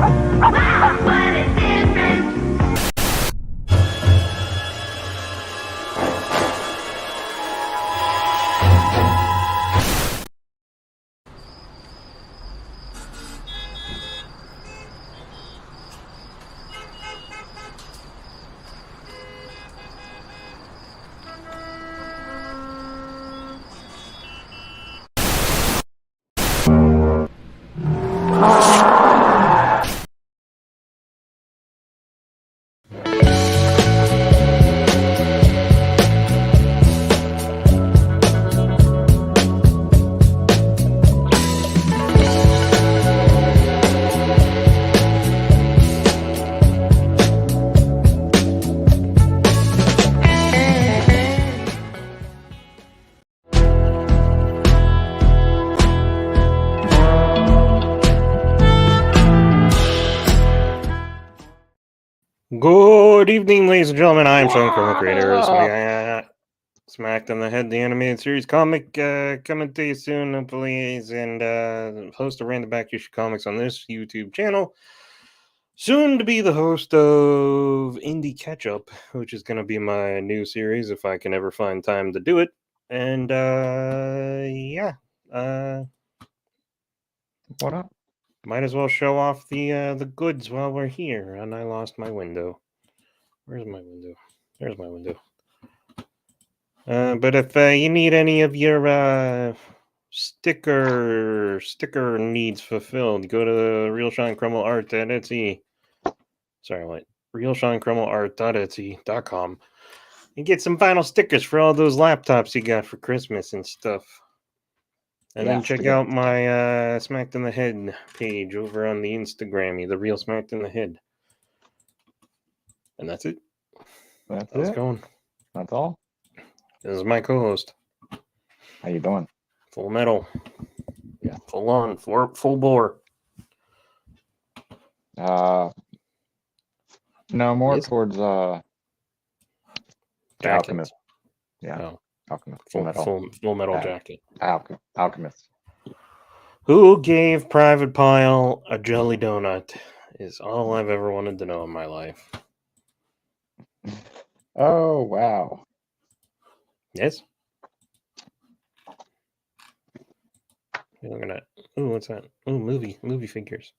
Wow, what a difference! Good evening, ladies and gentlemen. I am Sean from the creators. Smacked on the Head, the animated series comic, coming to you soon, please, and host of Random Back Issue Comics on this YouTube channel. Soon to be the host of Indie Catch Up, which is going to be my new series if I can ever find time to do it. And, What up? might as well show off the goods while we're here. And I lost my window. Where's my window? There's my window. But if you need any of your sticker needs fulfilled, go to Real Sean Crummel Art at Etsy. Sorry, what? RealSeanCrummelArt.etsy.com and get some vinyl stickers for all those laptops you got for Christmas and stuff. And then check out my Smacked in the Head page over on the Instagram, the Real Smacked in the Head. And that's it. That's it. Going. That's all. This is my co-host. How you doing? Full metal. Yeah. Full on. Full bore. No, more towards Alchemist. Yeah. Oh. Alchemist. Full metal jacket. Alchemist. Who gave Private Pile a jelly donut is all I've ever wanted to know in my life. Oh, wow. Yes? You're looking at... Ooh, what's that? Ooh, movie figures.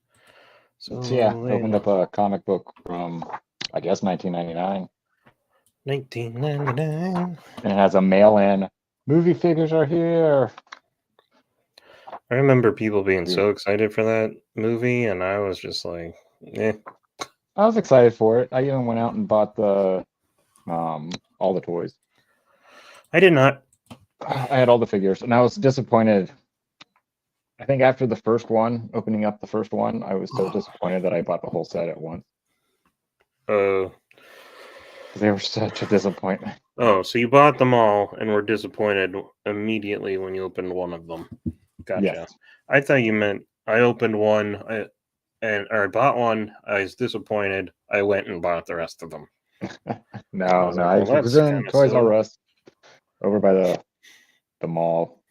So yeah, opened up a comic book from, I guess, 1999. 1999. And it has a mail-in. Movie figures are here. I remember people being so excited for that movie, and I was just like, eh. I was excited for it. I even went out and bought the all the toys. I did not. I had all the figures, and I was disappointed. I think after the first one, opening up the first one, I was so disappointed that I bought the whole set at once. They were such a disappointment. Oh, so you bought them all and were disappointed immediately when you opened one of them. Gotcha. Yes. I thought you meant I opened one or I bought one. I was disappointed. I went and bought the rest of them. No. I was in Toys R Us over by the mall.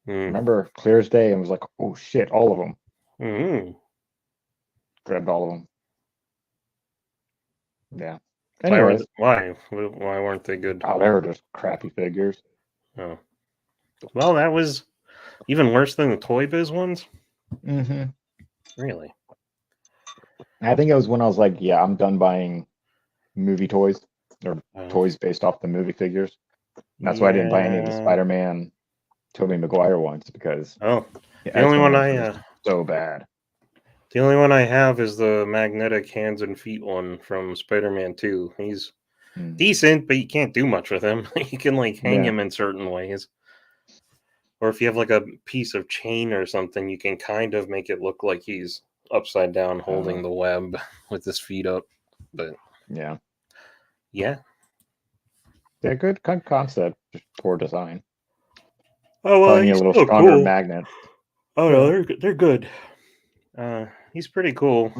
Remember clear as day, and was like, oh shit, all of them. Grabbed all of them. Yeah. Anyways, why weren't they good? Oh, they were just crappy figures. Oh. Well, that was even worse than the Toy Biz ones. Mm-hmm. Really? I think it was when I was like, yeah, I'm done buying movie toys or toys based off the movie figures. And that's why I didn't buy any of the Spider-Man, Tobey Maguire ones, because the only one I so bad. The only one I have is the magnetic hands and feet one from Spider-Man 2. He's decent, but you can't do much with him. You can hang him in certain ways. Or if you have a piece of chain or something, you can kind of make it look like he's upside down holding the web with his feet up. But yeah. Good concept, just poor design. Oh well, he's a little stronger cool. magnet. Oh no, they're good. He's pretty cool.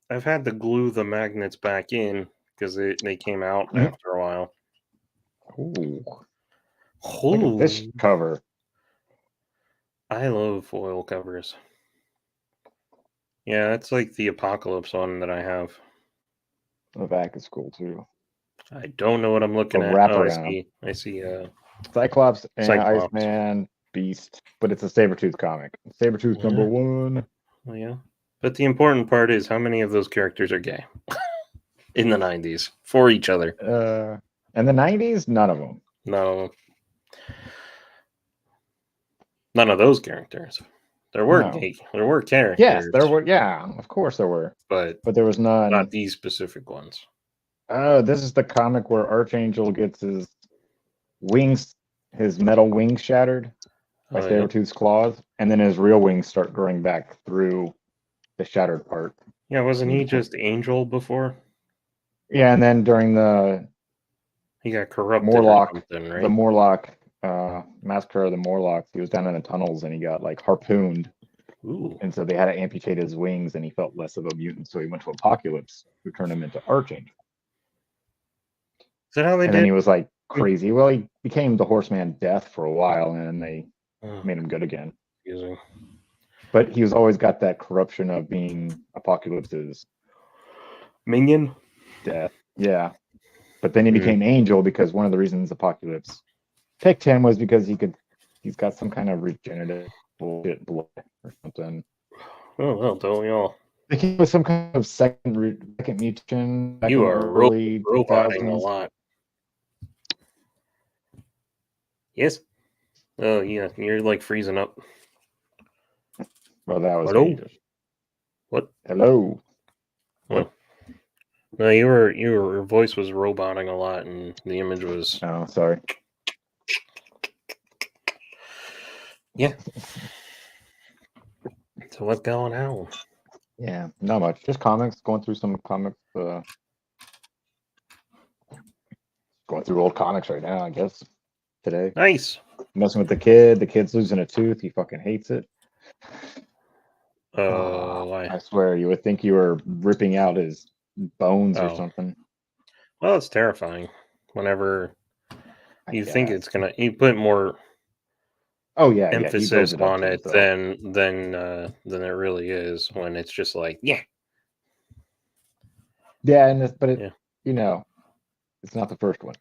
I've had to glue the magnets back in because they came out after a while. Ooh. Look at this cover. I love foil covers. Yeah, that's like the Apocalypse one that I have. The back is cool too. I don't know what I'm A looking at. Oh, I wraparound. see. I see. Cyclops and Cyclops. Iceman, Beast, but it's a Sabretooth comic. Sabretooth Yeah. number 1. Well, yeah. But the important part is how many of those characters are gay in the 90s for each other. And the 90s, none of them. No. None of those characters. There were No. gay. There were characters. Yes, there were. Yeah, of course there were. But there was none. not these specific ones. Oh, this is the comic where Archangel gets his wings, his metal wings shattered by Oh, yeah. Sabretooth's claws, and then his real wings start growing back through the shattered part. Yeah, wasn't he just Angel before? Yeah, and then during the He got corrupted Morlock, or something, right? the Morlock Massacre of the Morlocks, he was down in the tunnels and he got like harpooned. Ooh. And so they had to amputate his wings, and he felt less of a mutant. So he went to Apocalypse, who turned him into Archangel. Is that how they And did? then he was like crazy. Well, he became the Horseman Death for a while, and then they Oh, made him good again. confusing. But he was always got that corruption of being Apocalypse's Minion? death. Yeah. But then he became Angel because one of the reasons Apocalypse picked him was because he's got some kind of regenerative bullshit blood or something. Oh, well, don't we all? I think it was some kind of second mutation. Back You in the are early roboting a 2000s. lot. Yes? Oh, yeah, you're like freezing up. Well, that was Hello? dangerous. What? Hello. What? No, your voice was roboting a lot, and the image was. Oh, sorry. Yeah. So what's going on? Yeah, not much. Just comics. Going through some comics. Going through old comics right now, I guess. Today. Nice. Messing with the kid. The kid's losing a tooth. He fucking hates it. Why? I swear, you would think you were ripping out his bones or Oh. something. Well, it's terrifying. Whenever you think guess. it's gonna, you put more Oh yeah, emphasis he builds it up on to it himself. than it really is when it's just like, yeah. Yeah, and but it, Yeah. you know, it's not the first one.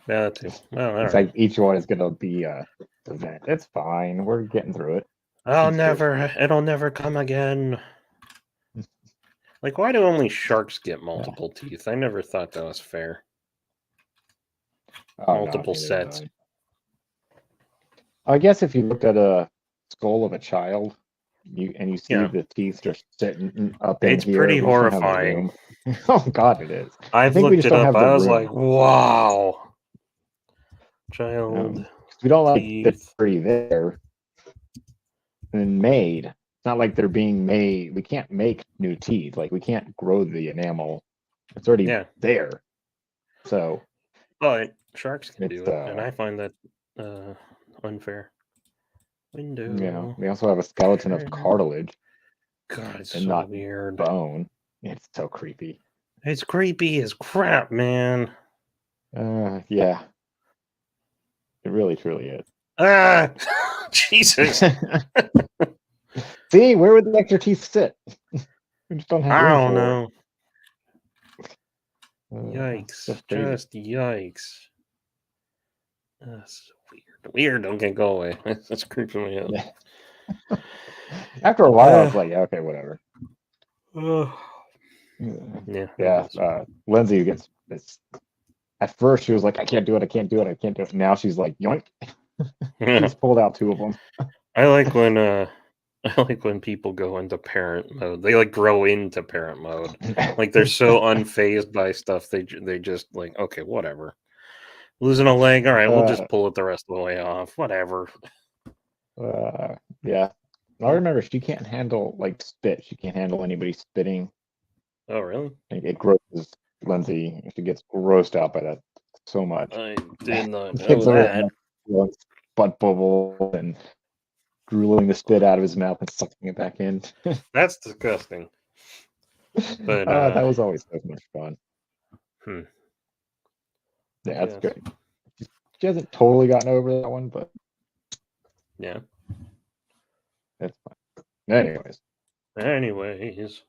Yeah, too. Well, It's like each one is gonna be a event. It's fine. We're getting through it. It'll never come again. Like, why do only sharks get multiple teeth? I never thought that was fair. Oh, Multiple no, sets. I guess if you looked at a skull of a child, you see the teeth just sitting up in it's here. pretty horrifying. Oh God, it is. I think we just don't have the room. I was like, wow. Child. We don't like they're already there and made. It's not like they're being made. We can't make new teeth. Like we can't grow the enamel. It's already there. So, but sharks can do it, and I find that unfair. Window. Yeah, we also have a skeleton of cartilage. God, it's and so not weird. Bone. It's so creepy. It's creepy as crap, man. Yeah. It really, truly is. Ah, Jesus. See, where would the extra teeth sit? We just don't have. I don't know. Yikes! Just yikes. That's weird. Weird. Okay, go away. That's creeping me out. Yeah. After a while, I was like, okay, whatever. Yeah. Lindsay gets this. At first, she was like, I can't do it. I can't do it. I can't do it. Now she's like, yoink. She's pulled out 2 of them. I like when people go into parent mode. They like grow into parent mode. Like they're so unfazed by stuff. They just like, okay, whatever. Losing a leg, all right, we'll just pull it the rest of the way off. Whatever. Yeah. I remember she can't handle like spit. She can't handle anybody spitting. Oh, really? It grosses Lindsay. She gets grossed out by that so much. I did not know that. Butt bubble and drooling the spit out of his mouth and sucking it back in. That's disgusting. But that was always so much fun. Yeah, that's good. She hasn't totally gotten over that one, but yeah, that's fine. Anyways, Anyways.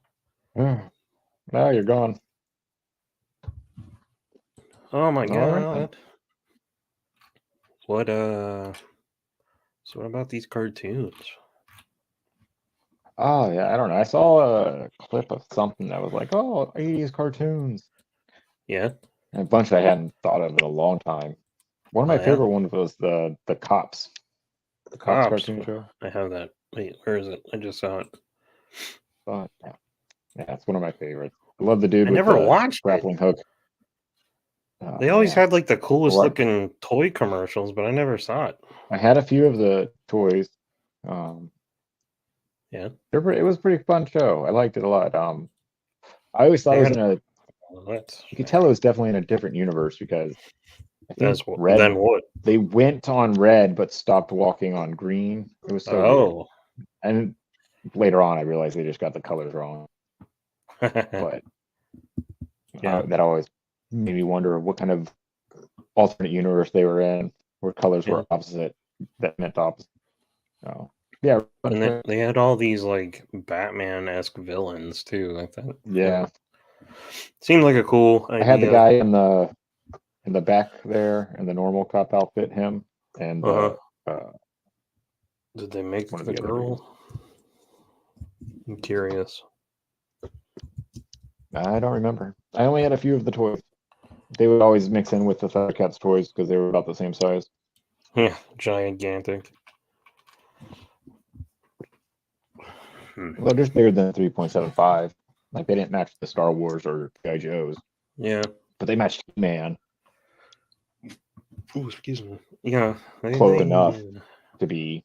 Now you're gone. Oh my All right, then. god. What so what about these cartoons? Oh yeah, I don't know. I saw a clip of something that was like, "Oh, 80s cartoons," Yeah. and a bunch I hadn't thought of in a long time. One of Oh my yeah. favorite ones was the Cops, the Cops Cops. cartoon show. I have that. Wait, where is it? I just saw it. But yeah, it's one of my favorites. I love the dude I with never the watched it. grappling hook. Oh, They always man. had like the coolest Well, looking toy commercials, but I never saw it. I had a few of the toys. Um, Yeah. it was a pretty fun show. I liked it a lot. I always thought They it was had in a. that's You could tell it was definitely in a different universe because I think then Red. what? They went on red but stopped walking on green. It was so weird. Oh. And later on, I realized they just got the colors wrong. But Yeah. that always made me wonder what kind of alternate universe they were in, where colors were opposite. That meant opposite. Oh, yeah. And they had all these like Batman-esque villains too. I think. Yeah. Seemed like a cool idea. I had the guy in the back there in the normal cop outfit, him, and did they make one of the the other girl? I'm curious. I don't remember. I only had a few of the toys. They would always mix in with the Thundercats toys because they were about the same size. Yeah, gigantic. Well, they're just bigger than 3.75. Like they didn't match the Star Wars or G.I. Joes. Yeah. But they matched He-Man. Ooh, excuse me. Yeah. Close enough to be.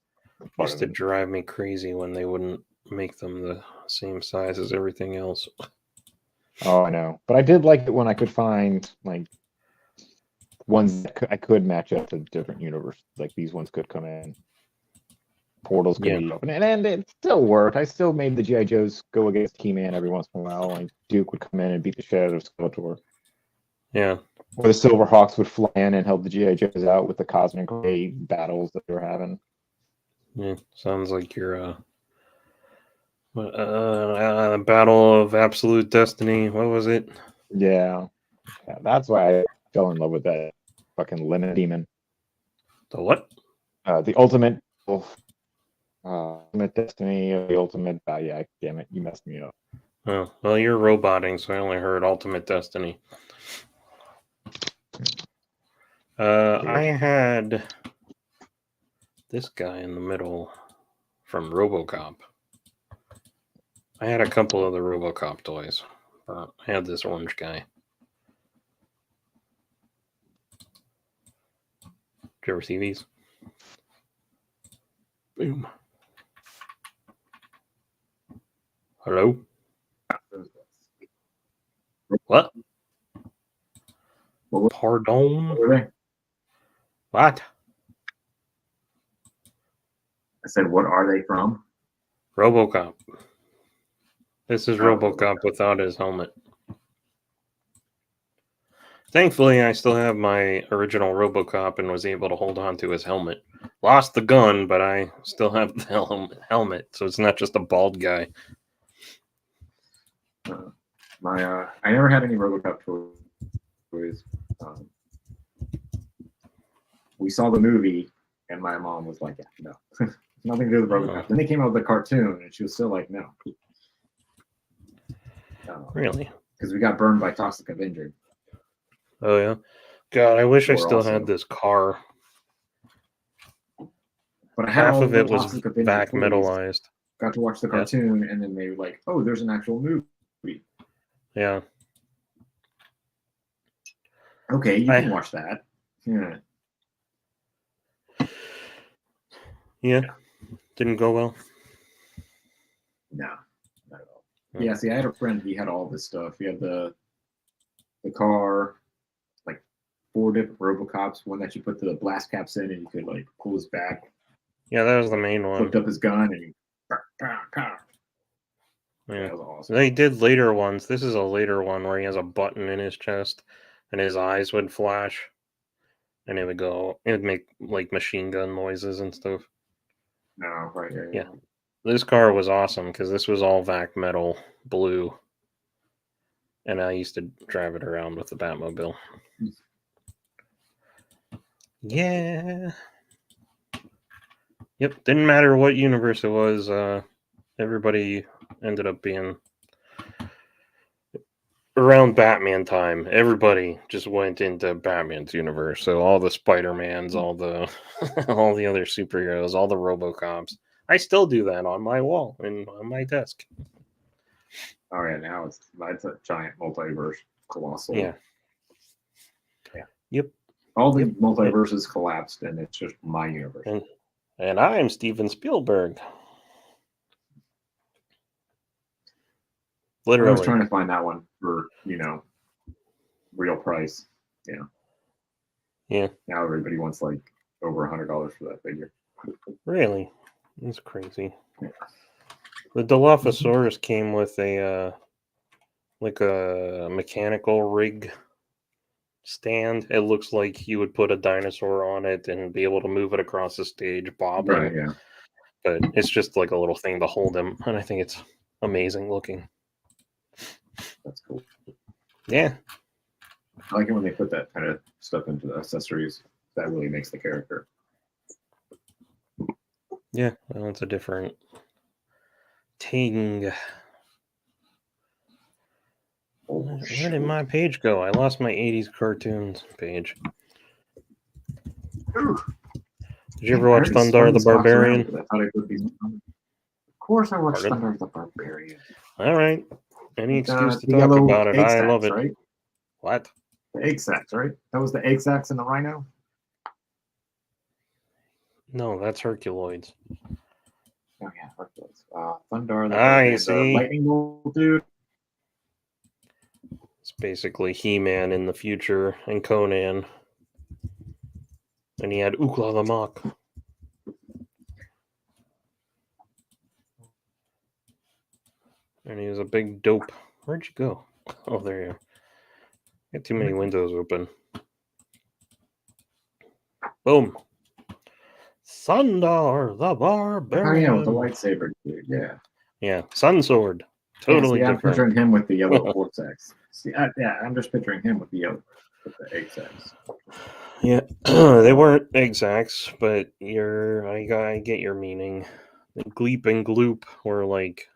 Used to drive me crazy when they wouldn't make them the same size as everything else. Oh, I know. But I did like it when I could find like ones that I could match up to different universes. Like these ones could come in. Portals could be open, and it still worked. I still made the G.I. Joes go against He-Man every once in a while. Like Duke would come in and beat the shit out of Skeletor. Yeah. Or the Silverhawks would fly in and help the G.I. Joes out with the cosmic ray battles that they were having. Yeah, sounds like your Battle of Absolute Destiny. What was it? Yeah, that's why I fell in love with that fucking Lemon Demon. The what? The Ultimate Destiny, the Ultimate. Yeah, damn it, you messed me up. Oh, well, you're roboting, so I only heard Ultimate Destiny. I had this guy in the middle from RoboCop. I had a couple of the RoboCop toys. I had this orange guy. Did you ever see these? Boom. Hello? What? Pardon? What were they? What? I said, what are they from? RoboCop. This is Oh, RoboCop without his helmet. Thankfully, I still have my original RoboCop and was able to hold on to his helmet. Lost the gun, but I still have the helmet, so it's not just a bald guy. I never had any RoboCop toys. We saw the movie, and my mom was like, "Yeah, no, nothing to do with RoboCop." Then they came out with the cartoon, and she was still like, "No." Really? Because we got burned by Toxic Avenger. Oh yeah. God, I wish I still had this car. But I had half all of the it was Toxic Avenger back toys. metalized. Got to watch the cartoon, and then they were like, "Oh, there's an actual movie." Yeah. Okay, you can watch that. Yeah. Yeah. Didn't go well. No, not at all. Yeah, see, I had a friend, he had all this stuff. He had the car, like 4 different RoboCops, one that you put the blast caps in and you could like pull his back. Yeah, that was the main one. Flipped up his gun and yeah, that was awesome. They did later ones. This is a later one where he has a button in his chest and his eyes would flash and it would make like machine gun noises and stuff. No, right. Yeah. this car was awesome because this was all vac metal blue, and I used to drive it around with the Batmobile. Yeah. Yep. Didn't matter what universe it was. Everybody ended up being around Batman time. Everybody just went into Batman's universe. So all the Spider-Mans, all the all the other superheroes, all the RoboCops. I still do that on my wall and on my desk. Oh yeah, now it's a giant multiverse, colossal. Yeah. Yep. All the multiverses collapsed, and it's just my universe. And I'm Steven Spielberg. I Literally. was trying to find that one for real price. Yeah. Now everybody wants like over $100 for that figure. Really? That's crazy. Yeah. The Dilophosaurus came with a mechanical rig stand. It looks like you would put a dinosaur on it and be able to move it across the stage, bobbing. Right, yeah. But it's just like a little thing to hold him, and I think it's amazing looking. That's cool. Yeah. I like it when they put that kind of stuff into the accessories. That really makes the character. Yeah, well, it's a different thing. Where did my page go? I lost my 80s cartoons page. Ooh. Did you ever watch Thundar the Barbarian? I thought it would be. Of course, I watched Pardon? Thundar the Barbarian. All right. Any excuse to The talk yellow about it. egg I sacs, love it. Right? What? The egg sacs, right? That was the egg sacs and the rhino? No, that's Herculoids. Oh, yeah. Hercules. Thundar the You Barbarian. see? The lightning bolt dude. It's basically He-Man in the future and Conan. And he had Ukla the Mock. And he was a big dope. Where'd you go? Oh, there you are. Got too many windows open. Boom. Thundar the Barbarian. Oh, yeah, with the lightsaber dude. Yeah. Yeah, Sun Sword. Totally I'm different. picturing him with the yellow horse sacs. See, I'm just picturing him with the egg sacs. Yeah, they weren't egg sacs, but I get your meaning. The Gleep and Gloop were like,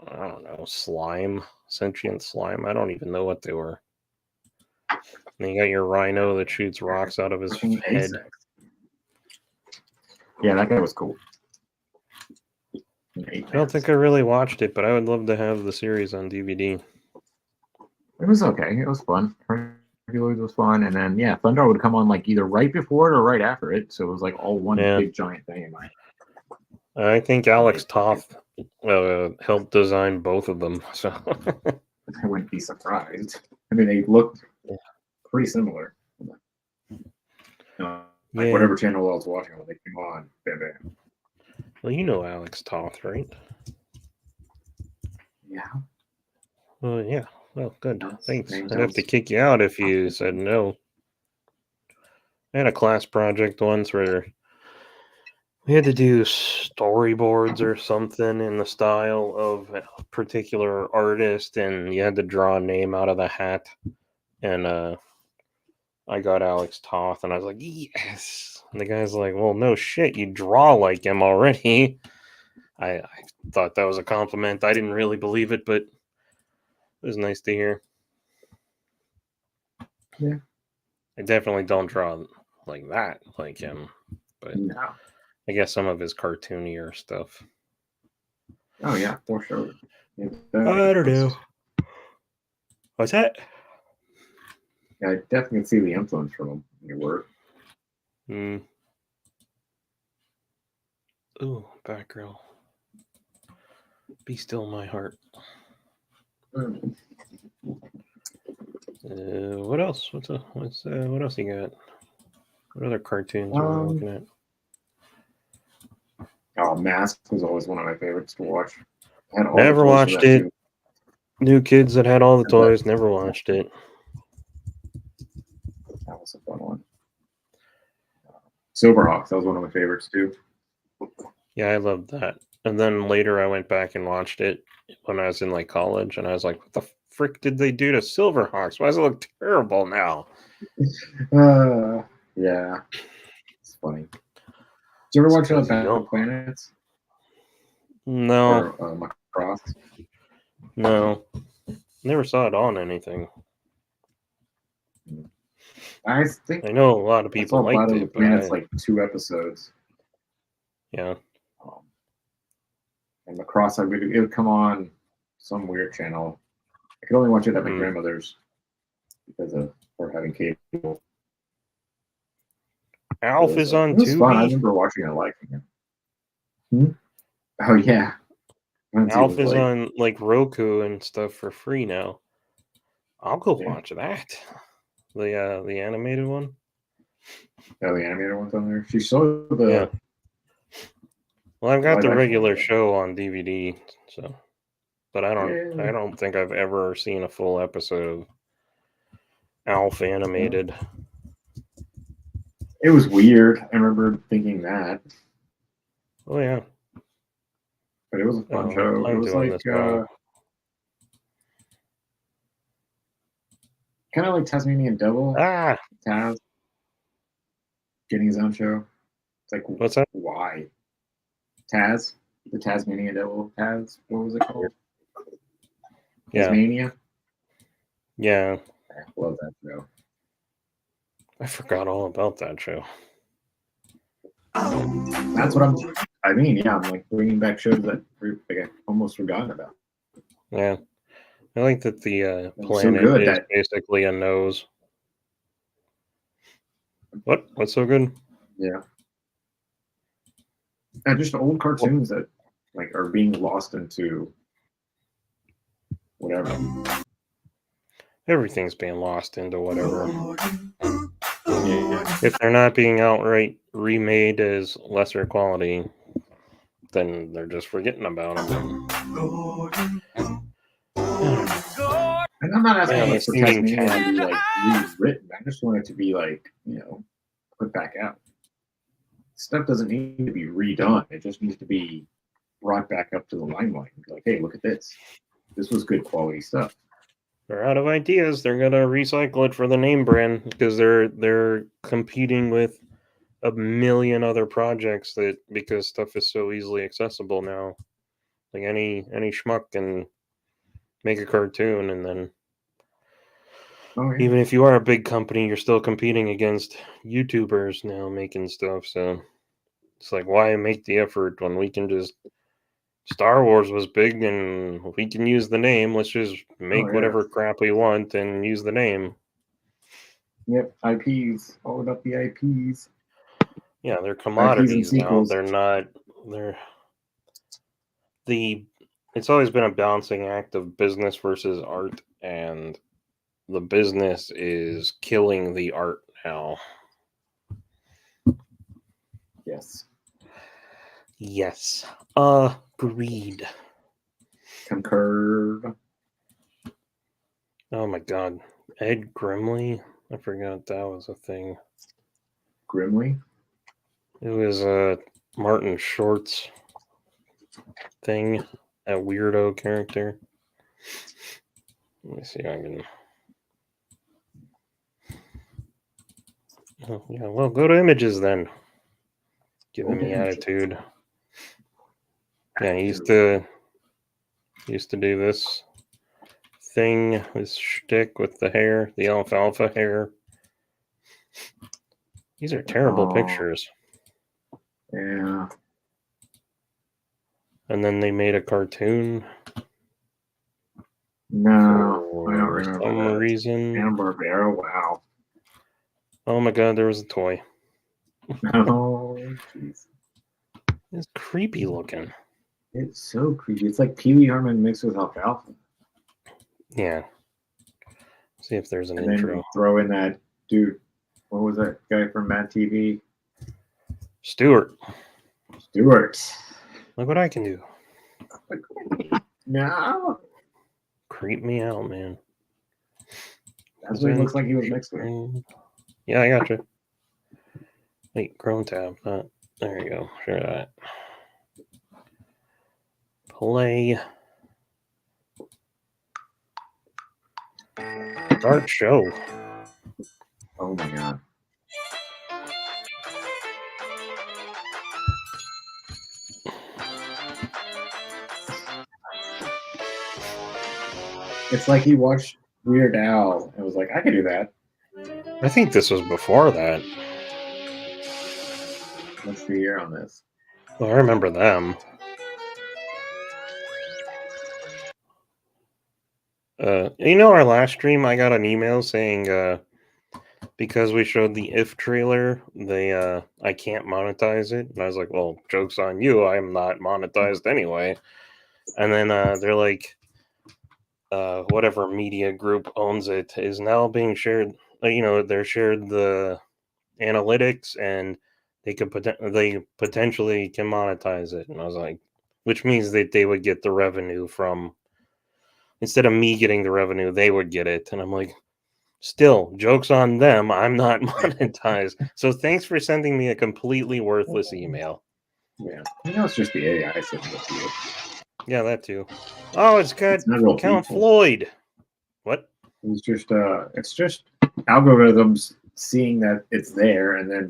I don't know, slime, sentient slime. I don't even know what they were. And you got your rhino that shoots rocks out of his Fucking egg head. sacs. Yeah, that guy was cool. I don't think I really watched it, but I would love to have the series on DVD. It was okay. It was fun. Hercules was fun, and then Thundar would come on like either right before it or right after it, so it was like all one big giant thing in my. I think Alex Toth helped design both of them, so I wouldn't be surprised. I mean, they looked pretty similar. Like whatever channel I was watching when they came on, bam, bam. Well, you know Alex Toth, right? Yeah. Well, yeah. Well, good. Thanks. Name I'd have to kick you out if you said no. I had a class project once where we had to do storyboards or something in the style of a particular artist, and you had to draw a name out of the hat. And I got Alex Toth, and I was like, yes. And the guy's like, well, no shit, you draw like him already. I thought that was a compliment. I didn't really believe it, but it was nice to hear. Yeah. I definitely don't draw like that, like him, but No. I guess some of his cartoonier stuff. Oh yeah, for sure. Yeah, I don't know. What's that? I definitely see the influence from him in your work. Ooh, Batgirl. Be still my heart. What else? What else you got? What other cartoons are we looking at? Oh, Mask was always one of my favorites to watch. Never watched it. Too. New Kids that had all the toys. Never watched it. That was a fun one. Silverhawks. That was one of my favorites too. Yeah, I loved that. And then later I went back and watched it when I was in like college, and I was like, what the frick did they do to Silverhawks? Why does it look terrible now? Yeah, it's funny. Did you ever It's watch 'cause you Battle don't. Planets No, or Macross? no. Never saw it on anything. I think I know a lot of I people saw liked Battle of the it, but Planets like 2 episodes. yeah. Um, and Macross, it would come on some weird channel. I could only watch it at my Hmm. grandmother's because of her having cable. Alf is on It was fun. I Tubi. remember watching it, liking it. Oh yeah, Lindsay Alf was is like, on like Roku and stuff for free now. I'll go yeah, watch that. The animated one. oh, the animator one's on there. She showed Yeah. the Well, I've got live the action one. regular show on DVD, so but I Yeah, don't think I've ever seen a full episode of Alf animated. it was weird. I remember thinking that, Oh yeah. but it was a fun show. It I'm was doing like this wrong. kind of like Tasmanian Devil. Ah, Taz getting his own show. It's like, what's that? why? Taz, the Tasmanian Devil. Taz, what was it called? Yeah. Tasmania. Yeah. I love that show. I forgot all about that show. That's what I mean, yeah, I'm like bringing back shows that I almost forgotten about. Yeah. I like that the It was so planet good is that basically a nose. What? What's so good? yeah, and just old cartoons that like are being lost into whatever. Everything's being lost into whatever. Yeah, If they're not being outright remade as lesser quality, then they're just forgetting about them. and I'm not asking Yeah, the like for singing Tasmania cat. to be like rewritten. I just want it to be like put back out. Stuff doesn't need to be redone. It just needs to be brought back up to the limelight. Like, hey, look at this. This was good quality stuff. They're out of ideas. They're gonna recycle it for the name brand because they're competing with a million other projects that because stuff is so easily accessible now. Like any schmuck can make a cartoon, and then Oh yeah. even if you are a big company, you're still competing against YouTubers now making stuff. So it's like, why make the effort when we can just Star Wars was big and we can use the name. Let's just make yeah. whatever crap we want and use the name. Yep, IPs. All about the IPs. Yeah, they're IPs and commodities now. sequels. They're not. They're the. It's always been a balancing act of business versus art, and the business is killing the art now. Yes. Yes. Agreed. Concurred. Oh my god. Ed Grimley? I forgot that was a thing. Grimly. It was a Martin Short's thing, a weirdo character. Let me see if I can. Oh, yeah, well, go to images then. Giving me attitude. Yeah, he used to do this thing, this shtick with the hair, the alfalfa hair. These are terrible pictures. Yeah. And then they made a cartoon. No, I don't for remember some that. reason. Hanna-Barbera, wow. Oh my god, there was a toy. Oh, jeez. It's creepy looking. It's so creepy. It's like Pee Wee Herman mixed with alfalfa. Yeah. See if there's an And intro. then you throw in that dude. What was that guy from Mad TV? Stewart. Stewart. Look what I can do. No. Creep me out, man. That's what he looks like he was mixed with. Yeah, I got you. Wait, Chrome tab. There you go. Sure that. Play. Start show. Oh my god. It's like he watched Weird Al and was like, I could do that. I think this was before that. What's the year on this? Well, I remember them. Our last stream, I got an email saying because we showed the If trailer, I can't monetize it, and I was like, "Well, joke's on you! I'm not monetized anyway." And then they're like, "Whatever media group owns it is now being shared. They're shared the analytics, and they potentially can monetize it." And I was like, which means that they would get the revenue from. Instead of me getting the revenue, they would get it. And I'm like, still, joke's on them. I'm not monetized. So thanks for sending me a completely worthless email. Yeah. It's just the AI sending it to you. Yeah, that too. Oh, it's got It's not real Count people. Floyd. What? It's just algorithms seeing that it's there and then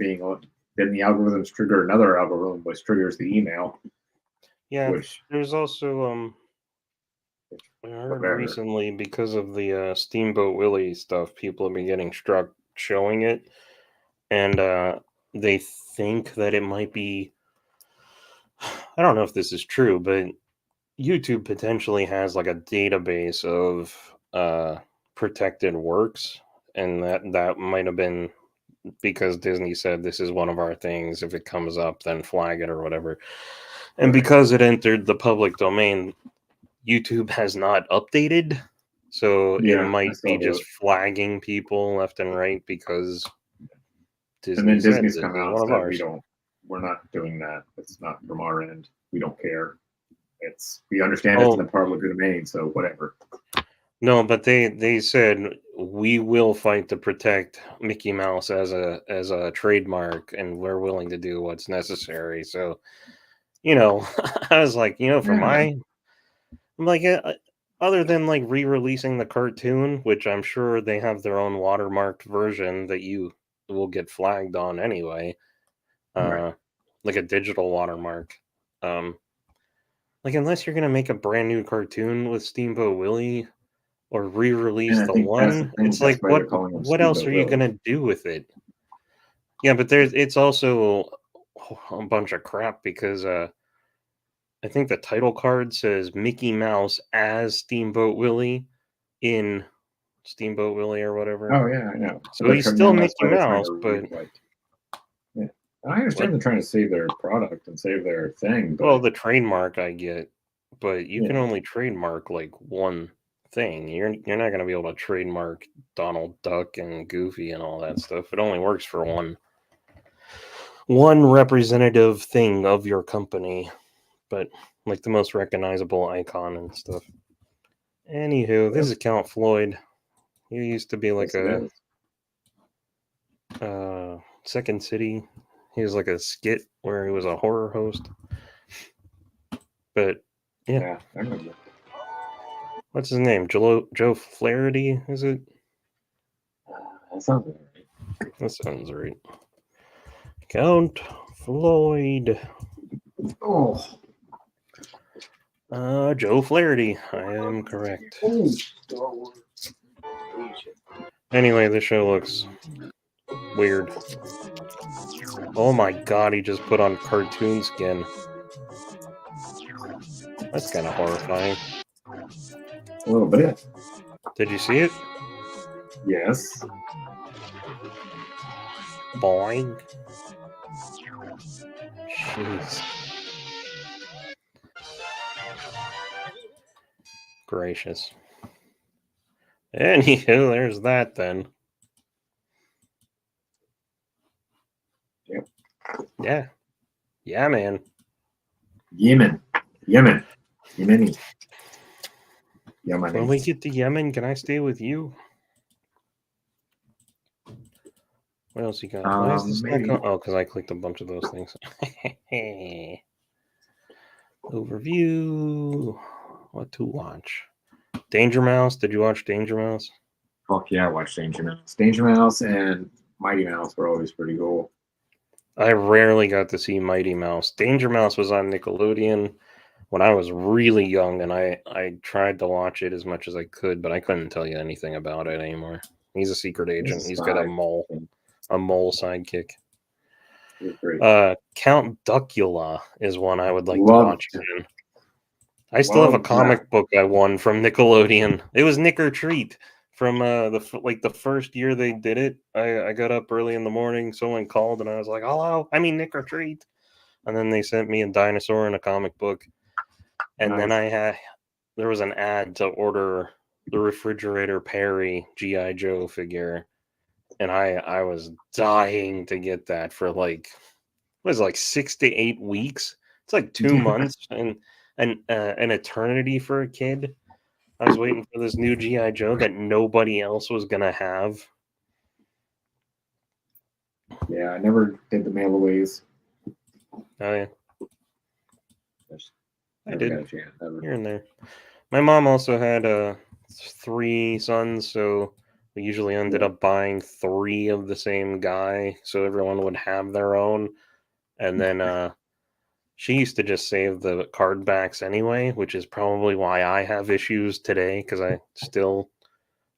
then the algorithms trigger another algorithm, which triggers the email. Yeah, Which there's also I heard whatever. recently because of the Steamboat Willie stuff, people have been getting struck showing it, and they think that it might be. I don't know if this is true, but YouTube potentially has like a database of protected works, and that might have been because Disney said this is one of our things. If it comes up, then flag it or whatever. And because it entered the public domain, YouTube has not updated, so it Yeah, might I saw be just that. flagging people left and right because And Disney then said Disney's this come is out one and of said ours. we're not doing that. It's not from our end. We don't care. We understand it's in the public domain, so whatever. No, but they said we will fight to protect Mickey Mouse as a trademark, and we're willing to do what's necessary. So, I was like, I'm like, other than like re-releasing the cartoon, which I'm sure they have their own watermarked version that you will get flagged on anyway, Right. like a digital watermark. Like unless you're gonna make a brand new cartoon with Steamboat Willie or re-release And I the think that's the one, thing. it's That's like why they're calling them what else Steamboat are you Willie. gonna do with it? Yeah, but it's also a bunch of crap because I think the title card says Mickey Mouse as Steamboat Willie in Steamboat Willie or whatever. Oh yeah, I know. So he's still That's Mickey why they're trying Mouse, to but yeah. I understand they're trying to save their product and save their thing, but the trademark I get, but you can only trademark like one thing. You're not going to be able to trademark Donald Duck and Goofy and all that stuff. It only works for one representative thing of your company, but like the most recognizable icon and stuff. Anywho, this is Count Floyd. He used to be like Second City. He was like a skit where he was a horror host. But yeah, I remember. What's his name? Joe Flaherty, is it? That sounds right. That sounds right. Count Floyd. Oh. Joe Flaherty. I am correct. Anyway, this show looks weird. Oh my god, he just put on cartoon skin. That's kind of horrifying. A little bit. Did you see it? Yes. Boing. Jeez. Gracious. Anywho, there's that then. Yep. Yeah. Yeah, man. Yemen. Yemeni. When we get to Yemen, can I stay with you? What else you got? Why is this not maybe. going? Oh, because I clicked a bunch of those things. Overview. What to watch? Danger Mouse. Did you watch Danger Mouse? Fuck yeah, I watched Danger Mouse. Danger Mouse and Mighty Mouse were always pretty cool. I rarely got to see Mighty Mouse. Danger Mouse was on Nickelodeon when I was really young, and I tried to watch it as much as I could, but I couldn't tell you anything about it anymore. He's a secret agent. He's got a mole sidekick. It was great. Count Duckula is one I would like Loved to watch again. I still have a Loved comic book I won from Nickelodeon. It was Nick or Treat from the first year they did it. I got up early in the morning. Someone called and I was like, "Hello, I mean Nick or Treat," and then they sent me a dinosaur and a comic book. And then there was an ad to order the Refrigerator Perry G.I. Joe figure, and I was dying to get that for like 6 to 8 weeks. It's like 2 months and an eternity for a kid. I was waiting for this new G.I. Joe that nobody else was gonna have. Yeah, I never did the mailaways. Oh yeah, I Never did. got a chance, ever. Here and there. My mom also had 3 sons, so we usually ended up buying 3 of the same guy, so everyone would have their own. And then she used to just save the card backs anyway, which is probably why I have issues today, because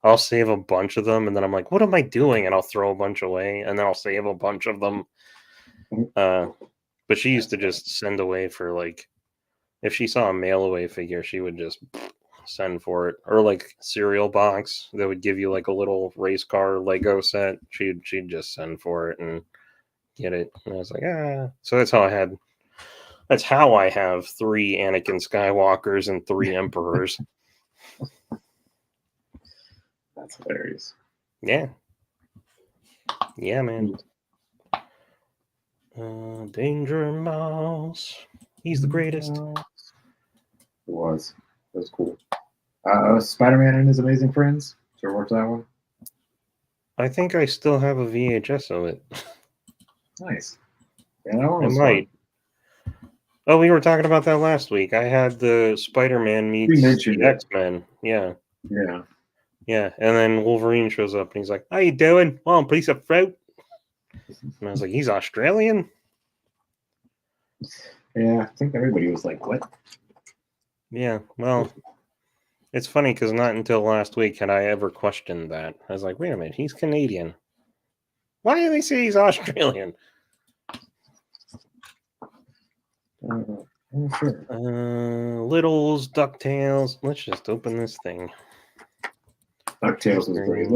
I'll save a bunch of them, and then I'm like, what am I doing? And I'll throw a bunch away, and then I'll save a bunch of them. But she used to just send away for like, if she saw a mail away figure, she would just send for it. Or like cereal box that would give you like a little race car Lego set. She'd just send for it and get it. And I was like, so that's how I have 3 Anakin Skywalkers and 3 Emperors. That's hilarious. Yeah. Yeah, man. Danger Mouse. He's the greatest. It was cool. Spider-Man and His Amazing Friends. Did you ever watch that one? I think I still have a VHS of it. Nice. Yeah, that one I was might. Oh, we were talking about that last week. I had the Spider-Man meets the X-Men. Yeah. Yeah. Yeah. And then Wolverine shows up and he's like, "How you doing? Want a piece of fruit?" And I was like, "He's Australian?" Yeah, I think everybody was like, "What?" Yeah. Well, it's funny because not until last week had I ever questioned that. I was like, "Wait a minute, he's Canadian. Why do they say he's Australian?" Sure. Littles, DuckTales. Let's just open this thing. DuckTales was great.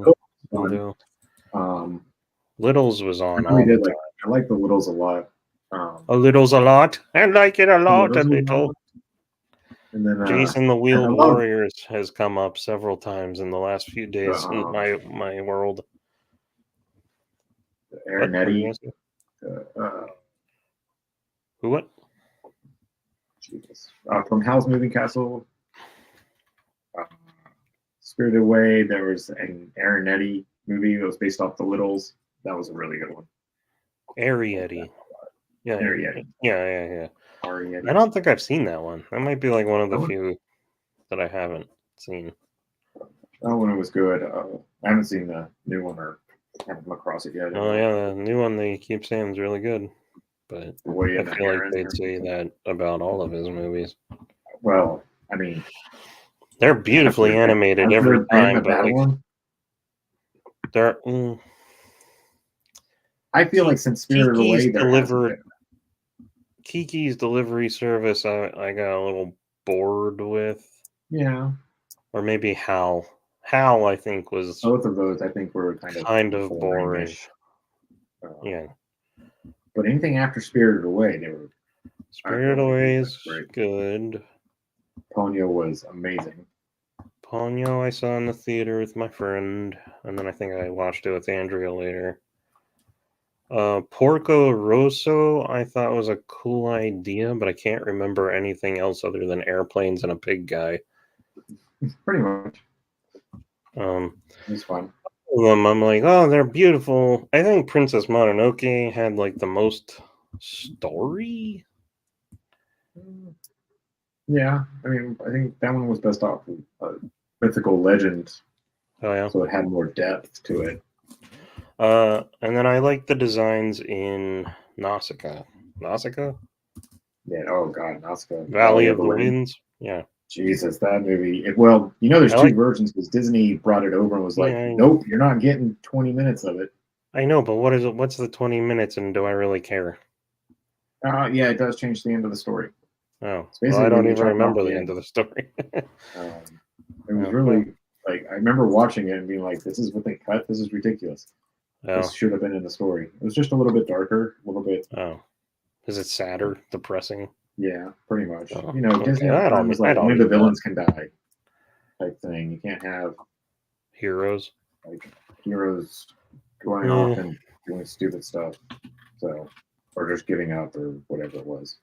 Littles was on. I like the Littles a lot. A Little's a lot. I like it a lot. A little. And then Jason the Wheel Warriors has come up several times in the last few days in my world. Aaronetti. Who? What? Jesus. From Howl's Moving Castle. Spirited Away. There was an Aaronetti movie that was based off the Littles. That was a really good one. Arrietty. Yeah. Arrietty. Yeah. Arrietty. I don't think I've seen that one. That might be like one of the few that I haven't seen. That one was good. I haven't seen the new one or haven't come across it yet. Oh yeah, the new one they keep saying is really good, but I feel like they'd say that about all of his movies. Well, I mean, they're beautifully animated every time, but like, they're. I feel like since Spirited Away, Kiki's delivery service, I got a little bored with. Yeah. Or maybe Hal. Hal, I think, was both of those. I think were kind of boring. Yeah. But anything after Spirited Away, they were. Spirited Away is good. Ponyo was amazing. Ponyo I saw in the theater with my friend, and then I think I watched it with Andrea later. Porco Rosso I thought was a cool idea, but I can't remember anything else other than airplanes and a pig guy. Pretty much. It's fun. I'm like, oh, they're beautiful. I think Princess Mononoke had like the most story. Yeah, I mean, I think that one was best off of mythical legend, Oh yeah. so it had more depth to it. And then I like the designs in Nausicaa. Nausicaa? Yeah. Oh God, Nazca, Valley of the Winds. Yeah. Jesus, that movie. Well, you know, there's I two like. versions because Disney brought it over and was like, Yeah, "Nope, you're not getting 20 minutes of it." I know, but what is it? What's the 20 minutes, and do I really care? Yeah, it does change the end of the story. Oh, It's well, I basically don't you're even talking about remember the the end end. of the story. It was Oh, really like I remember watching it and being like, "This is what they cut. This is ridiculous. This oh, should have been in the story." It was just a little bit darker, a little bit. oh. Is it sadder, depressing? Yeah, pretty much. Oh, You know, okay. Disney at the time was I like don't only the need that. villains can die type thing. You can't have Heroes. like heroes going Yeah. off and doing stupid stuff. So, or just giving up or whatever it was.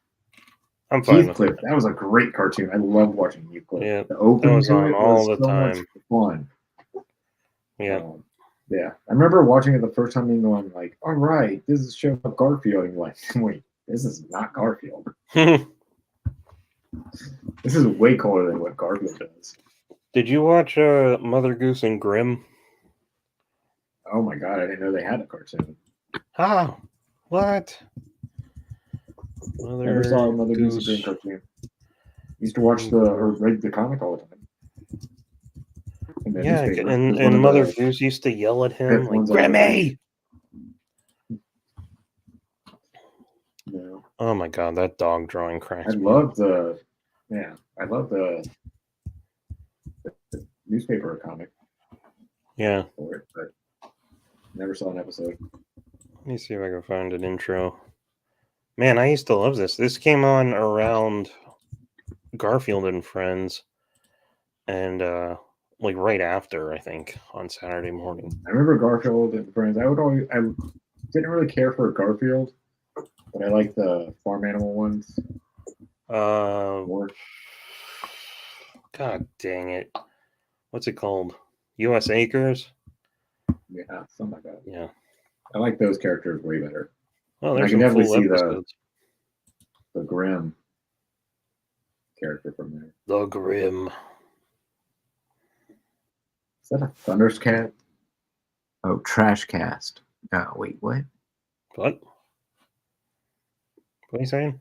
I'm fine with Heathcliff, that. that was a great cartoon. I love watching Heathcliff. Yeah, The opening was to on it all was the so much time. fun. Yeah. Yeah, I remember watching it the first time and going like, "All right, this is a show about Garfield." And you're like, "Wait, this is not Garfield. This is way cooler than what Garfield does." Did you watch Mother Goose and Grimm? Oh my god, I didn't know they had a cartoon. Ah, what? Never saw Mother Goose and Grimm cartoon. Used to watch or read the comic all the time. In the Yeah, newspaper. and Mother Goose used to yell at him like, "Grimmy!" No. Oh my god, that dog drawing cracks I me love up. the newspaper comic Yeah. for it, but never saw an episode. Let me see if I can find an intro. Man, I used to love this. This came on around Garfield and Friends, and like right after, I think, on Saturday morning. I remember Garfield and Friends. I didn't really care for Garfield, but I like the farm animal ones more. God dang it. What's it called? U.S. Acres? Yeah, something like that. Yeah. I like those characters way better. Well, I there's can some definitely full see episodes. the Grimm character from there. The Grimm. Is that a Thundercat? Oh, Trash Cast. Wait, what? What? What are you saying?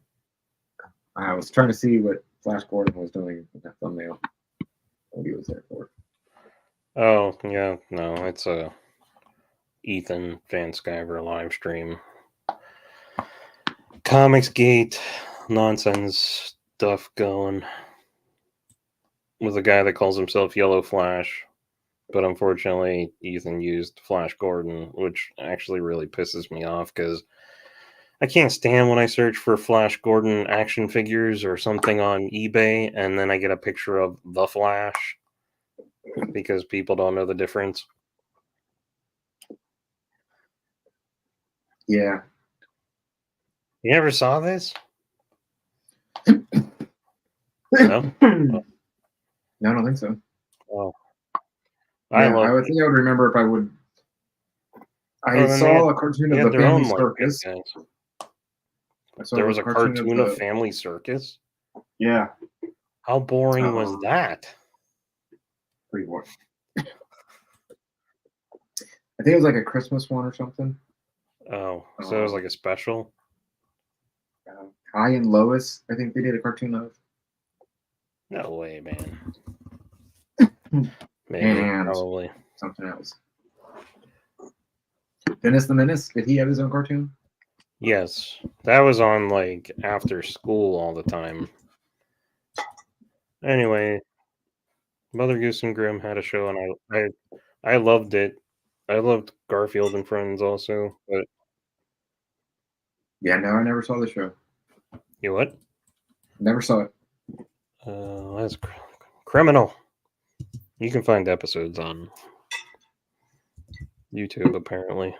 I was trying to see what Flash Gordon was doing in that thumbnail. What he was there for. Oh, yeah. No, it's a Ethan Van Sciver live stream. Comicsgate nonsense stuff going with a guy that calls himself Yellow Flash. But unfortunately, Ethan used Flash Gordon, which actually really pisses me off because I can't stand when I search for Flash Gordon action figures or something on eBay and then I get a picture of the Flash because people don't know the difference. Yeah. You ever saw this? No? No, I don't think so. Oh. I think I would remember if I would. I saw a cartoon of the Family Circus. There was a cartoon of Family Circus? Yeah. How boring was that? Pretty boring. I think it was like a Christmas one or something. Oh, so it was like a special? Kai and Lois, I think they did a cartoon of. No way, man. Maybe, and probably. Something else. Dennis the Menace, did he have his own cartoon? Yes. That was on like after school all the time. Anyway, Mother Goose and Grimm had a show and I loved it. I loved Garfield and Friends also, but yeah, no, I never saw the show. You what? Never saw it. That's criminal. You can find episodes on YouTube, apparently.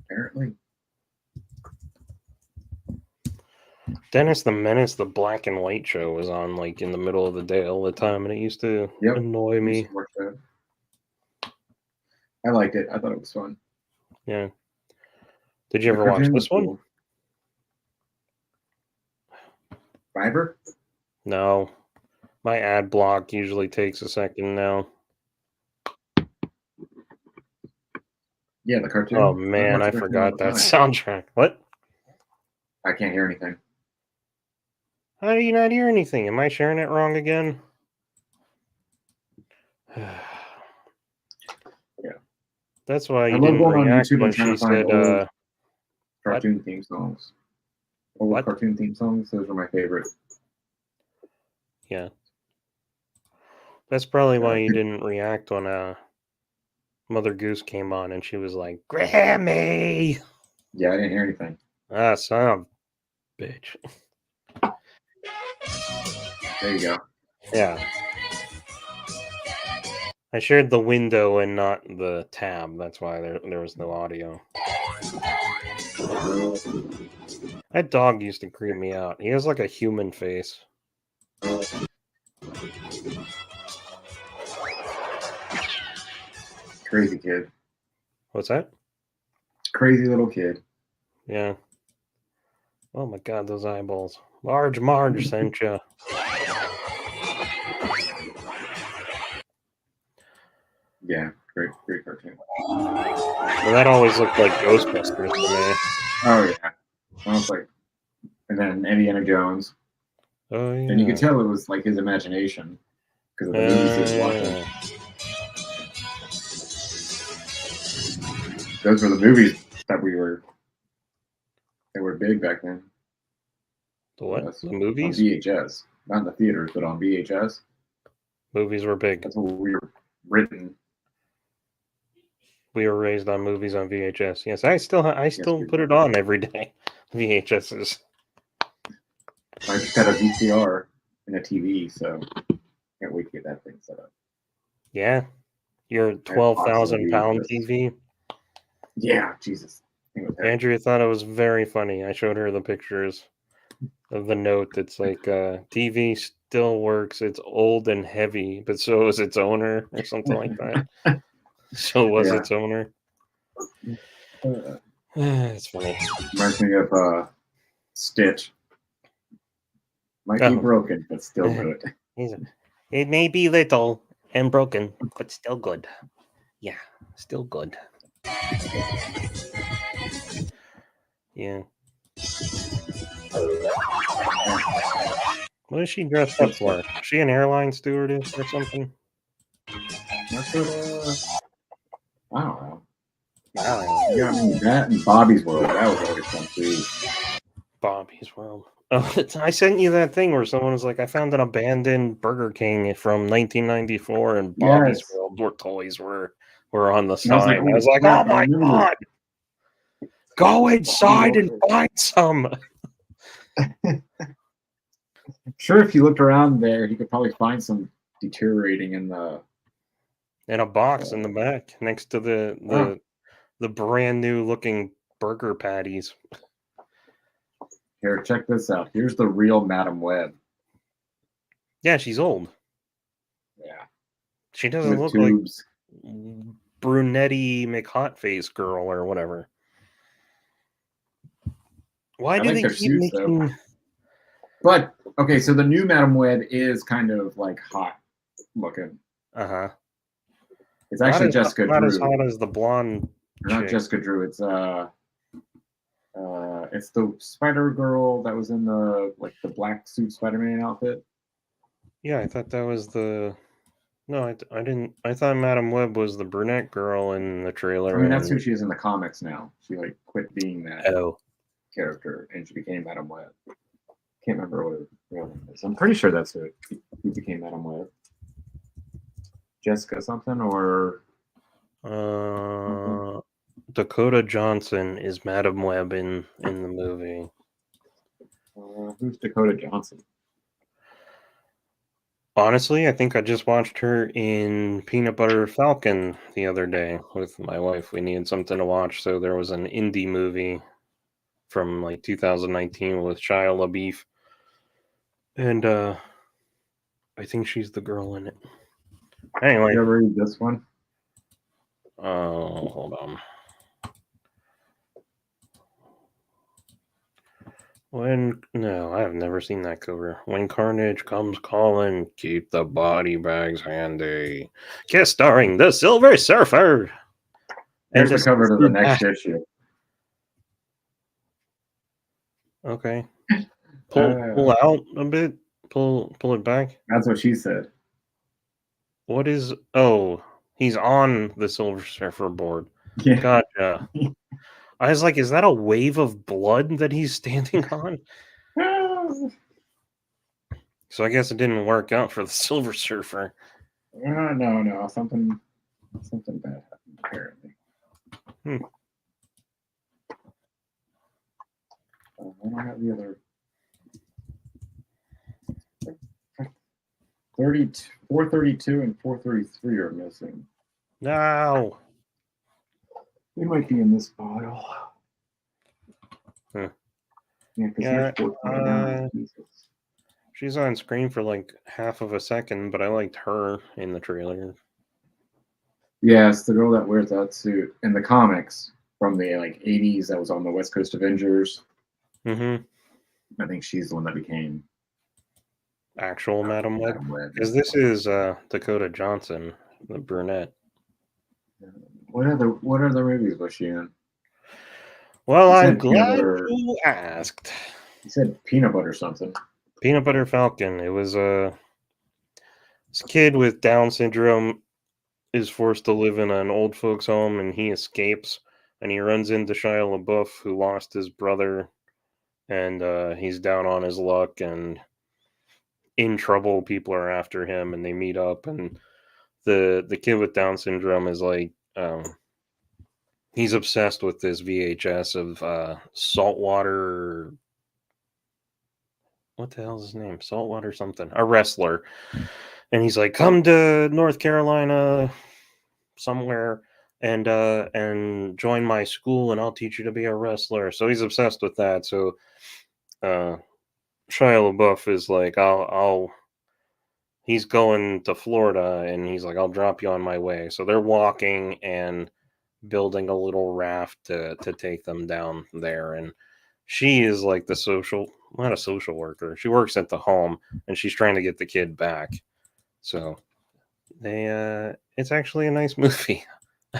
Apparently. Dennis the Menace, the black and white show, was on like in the middle of the day all the time, and it used to annoy me. I liked it. I thought it was fun. Yeah. Did you ever watch this one? Fiverr? No. My ad block usually takes a second now. Yeah, the cartoon. Oh I've man, watched I the cartoon forgot all that the time. soundtrack. What? I can't hear anything. How do you not hear anything? Am I sharing it wrong again? Yeah. That's why I you love didn't going on react YouTube when and trying she to find said, old what? cartoon theme songs. Old What? cartoon theme songs. Those are my favorite. Yeah. That's probably why you Good- didn't react when Mother Goose came on and she was like, Grammy! Yeah, I didn't hear anything. Ah, son of a bitch. There you go. Yeah. I shared the window and not the tab. That's why there was no audio. That dog used to creep me out. He has like a human face. Crazy kid. What's that? Crazy little kid. Yeah. Oh my god, those eyeballs. Large Marge sent you. Yeah, great cartoon. Well, that always looked like Ghostbusters to me. Oh yeah, almost like, and then Indiana Jones, Oh yeah. and you could tell it was like his imagination because of the movies he was watching. Those were the movies that were big back then. The what? Yes. The On movies? VHS, not in the theaters, but on VHS. Movies were big. That's what we were written. We were raised on movies on VHS. Yes, I still we put were. it on every day. VHSs. I just got a VCR and a TV, so can't wait to get that thing set up. Yeah. Your 12,000-pound TV. Yeah, Jesus. Andrea thought it was very funny. I showed her the pictures of the note that's like TV still works. It's old and heavy, but so is its owner or something like that. So was its owner. It's funny. Reminds me of Stitch. Might be broken, but still good. It may be little and broken, but still good. Yeah, still good. Yeah. What is she dressed up for? Is she an airline stewardess or something? That's what, I don't know. Wow. Yeah, I mean, that and Bobby's World. That was always fun too. Bobby's World. Oh, I sent you that thing where someone was like, I found an abandoned Burger King from 1994 and Bobby's World where toys were on the sign. I was like, oh my god! Go inside and find some! I'm sure if you looked around there, you could probably find some deteriorating in a box in the back next to the brand new looking burger patties. Here, check this out. Here's the real Madam Web. Yeah, she's old. Yeah. She doesn't look tubes. Like brunetti McHotface girl or whatever. Why do they keep making... Though. But, okay, so the new Madam Web is kind of like hot looking. Uh-huh. It's actually Jessica Drew. Not as hot as the blonde Not Jessica Drew. It's the Spider Girl that was in the black suit Spider-Man outfit. Yeah, I thought that was the... No, I didn't. I thought Madam Web was the brunette girl in the trailer. I mean, that's who she is in the comics now. She quit being that character and she became Madam Web. Can't remember what her real name is. I'm pretty sure that's who became Madam Web. Jessica something or Dakota Johnson is Madam Web in the movie. Who's Dakota Johnson? Honestly, I think I just watched her in Peanut Butter Falcon the other day with my wife. We needed something to watch, so there was an indie movie from 2019 with Shia LaBeouf, and I think she's the girl in it. Anyway, you ever read this one? Oh, hold on. No, I have never seen that cover. When Carnage comes calling, keep the body bags handy. Guest starring the Silver Surfer. There's And the cover to the Assistant next Ash. issue. Okay. Pull out a bit. Pull it back. That's what she said. What is? Oh, he's on the Silver Surfer board. Yeah. Gotcha. I was like, is that a wave of blood that he's standing on? So I guess it didn't work out for the Silver Surfer. No. Something bad happened apparently. I don't have the other 432 and 433 are missing. No. They might be in this bottle. Huh. Yeah, because Yeah, here's 429. Jesus. She's on screen for like half of a second, but I liked her in the trailer. Yes, the girl that wears that suit in the comics from the 80s that was on the West Coast Avengers. Mm-hmm. I think she's the one that became Actual Madam Web. Madam Web. Because this is Dakota Johnson, the brunette. What other movies was she in? Well, You I'm said peanut glad butter- you asked. You said peanut butter something. Peanut Butter Falcon. It was this kid with Down syndrome is forced to live in an old folks' home, and he escapes, and he runs into Shia LaBeouf, who lost his brother, and he's down on his luck and in trouble. People are after him, and they meet up, and the kid with Down syndrome is like he's obsessed with this VHS of saltwater. What the hell is his name? Saltwater something. A wrestler. And he's like, come to North Carolina somewhere and join my school and I'll teach you to be a wrestler. So he's obsessed with that. So Shia LaBeouf is like, he's going to Florida and he's like, I'll drop you on my way. So they're walking and building a little raft to take them down there. And she is like not a social worker. She works at the home and she's trying to get the kid back. So it's actually a nice movie.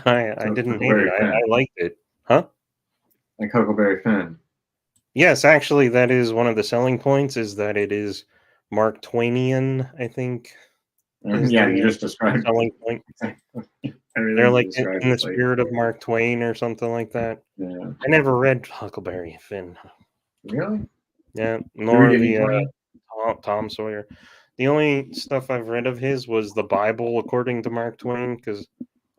I didn't hate it. I liked it. Huh? Like Huckleberry Finn. Yes, actually, that is one of the selling points is that it is Mark Twainian, I think. Yeah, you just described selling point. They're like in the spirit of Mark Twain or something like that. Yeah. I never read Huckleberry Finn. Really? Yeah, nor the Tom Sawyer. The only stuff I've read of his was the Bible according to Mark Twain, because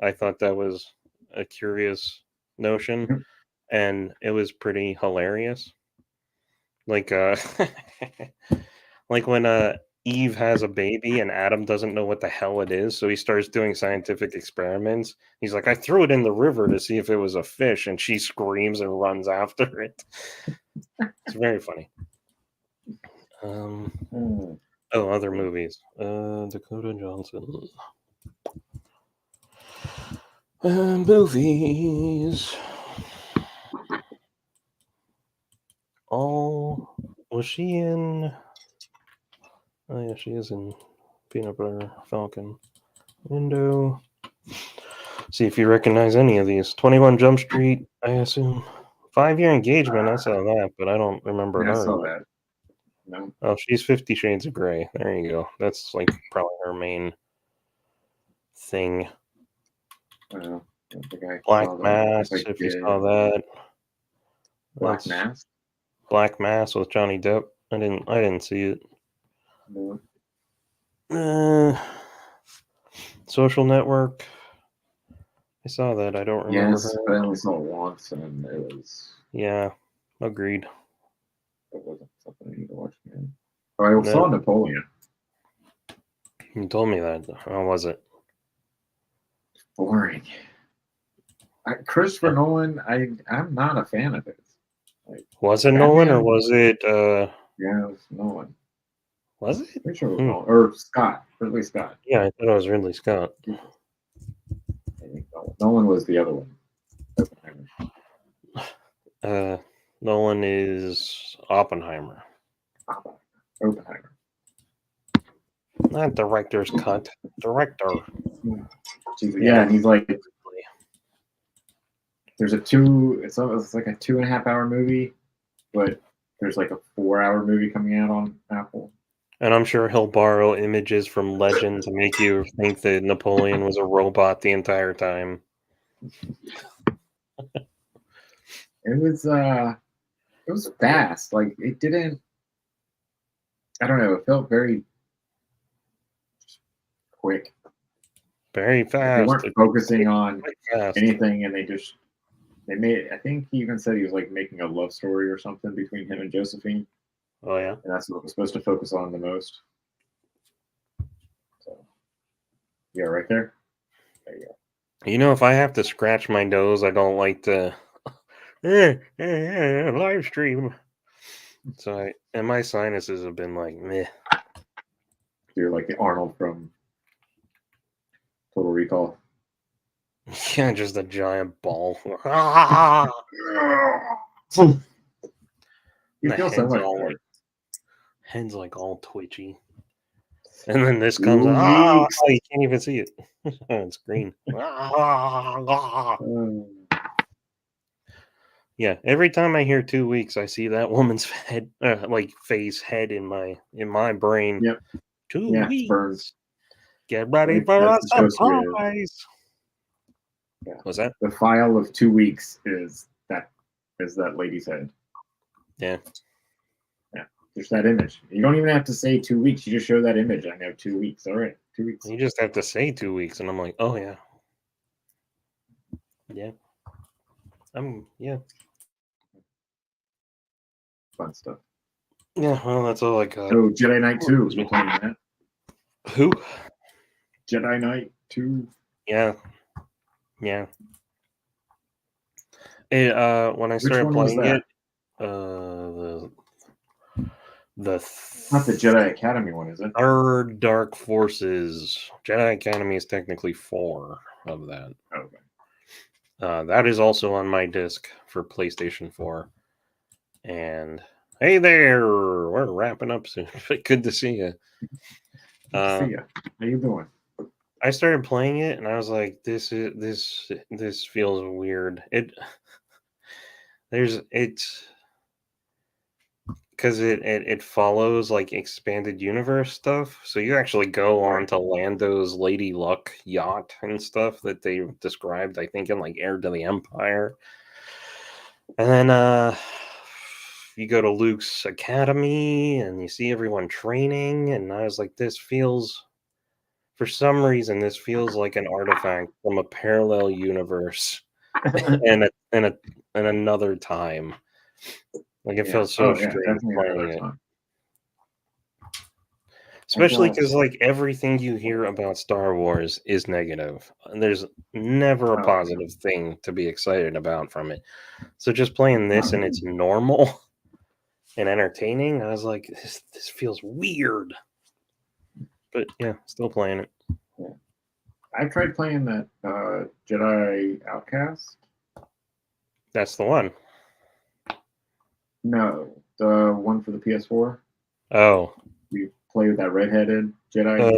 I thought that was a curious notion, and it was pretty hilarious. Like like when Eve has a baby and Adam doesn't know what the hell it is, so he starts doing scientific experiments. He's like, I threw it in the river to see if it was a fish, and she screams and runs after it. It's very funny. Other movies. Dakota Johnson. Movies. Was she in? Oh yeah, she is in Peanut Butter Falcon. Window. See if you recognize any of these. 21 Jump Street, I assume. 5-Year Engagement, I saw that, but I don't remember her. I saw that. No. Oh, she's 50 Shades of Grey. There you go. That's like probably her main thing. Black Mass, if you saw that. Black Mass? Black Mass with Johnny Depp. I didn't see it. No. Social Network. I saw that. I don't remember her. I only saw it once, and it was. Yeah, agreed. It wasn't something I need to watch again. I saw Napoleon. You told me that. How was it? Boring. Christopher Nolan. I'm not a fan of it. Was it Nolan or was it? Yeah, it was Nolan. Was it? Pretty sure it was Nolan. Or Scott. Ridley Scott. Yeah, I thought it was Ridley Scott. Nolan was the other one. Nolan is Oppenheimer. Oppenheimer. Not director's cut. Director. Yeah, and he's like, there's it's like a 2.5 hour movie, but there's like a 4 hour movie coming out on Apple. And I'm sure he'll borrow images from Legend to make you think that Napoleon was a robot the entire time. It was fast. Like it didn't. I don't know. It felt very quick. Very fast. They weren't focusing on fast. anything, and they made. I think he even said he was like making a love story or something between him and Josephine. Oh yeah. And that's what it was supposed to focus on the most. So, yeah, right there. There you go. You know, if I have to scratch my nose, I don't like to live stream. So and my sinuses have been like meh. You're like the Arnold from Total Recall. Yeah, just a giant ball. You feel so much all better. head's like all twitchy. And then this 2 comes out. weeks. Oh, you can't even see it. It's green. Yeah, every time I hear 2 weeks, I see that woman's head, like face, head in my brain. Yep. 2 Yeah, weeks. burns. Get ready Like, for a that's supposed to be surprise. Yeah. What's that? The file of 2 weeks is that lady's head. Yeah. Yeah. Just that image. You don't even have to say 2 weeks. You just show that image. I know 2 weeks. All right. 2 weeks. You just have to say 2 weeks, and I'm like, oh yeah. Yeah. Yeah. Fun stuff. Yeah, well, that's all I got. Oh, Jedi Knight 2. We're playing that. Who? Jedi Knight 2. Yeah. Yeah. It, when I Which started one was playing that? it, the Not the Jedi Academy one, is it? third Dark Forces. Jedi Academy is technically 4 of that. Okay. That is also on my disc for PlayStation 4. And hey there, we're wrapping up soon. Good to see you. Good to see ya. How you doing? I started playing it and I was like, this feels weird. It's because it follows like expanded universe stuff. So you actually go on to Lando's Lady Luck yacht and stuff that they described, I think, in like Heir to the Empire. And then you go to Luke's academy and you see everyone training, and I was like, for some reason, this feels like an artifact from a parallel universe and another time. Like it felt so strange playing it. Especially because like everything you hear about Star Wars is negative. There's never a positive thing to be excited about from it. So just playing this and it's normal and entertaining, I was like, this feels weird. But yeah, still playing it. Yeah. I tried playing that Jedi Outcast. That's the one. No, the one for the PS4. Oh. You play with that redheaded Jedi.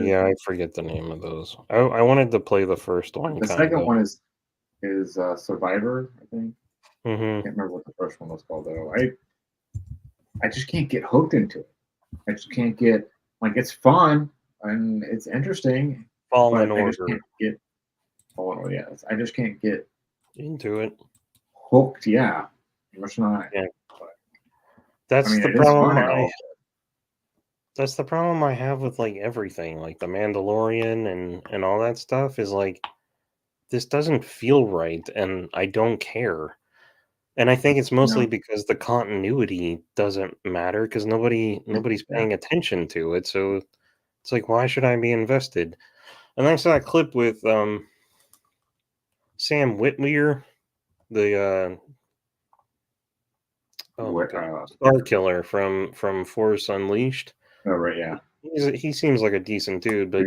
Yeah, I forget the name of those. I wanted to play the first one. The second one is Survivor, I think. Mm-hmm. I can't remember what the first one was called though. I just can't get hooked into it. I just can't get it's fun and it's interesting. Fallen Order. I just can't get I just can't get into it. Hooked, yeah. Much not. Yeah. That's the problem. That's the problem I have with like everything, like the Mandalorian and all that stuff is like this doesn't feel right and I don't care. And I think it's mostly because the continuity doesn't matter because nobody's paying attention to it. So it's like, why should I be invested? And I saw that clip with Sam Witwer, the Star Killer from Force Unleashed. Oh right, yeah. He seems like a decent dude, but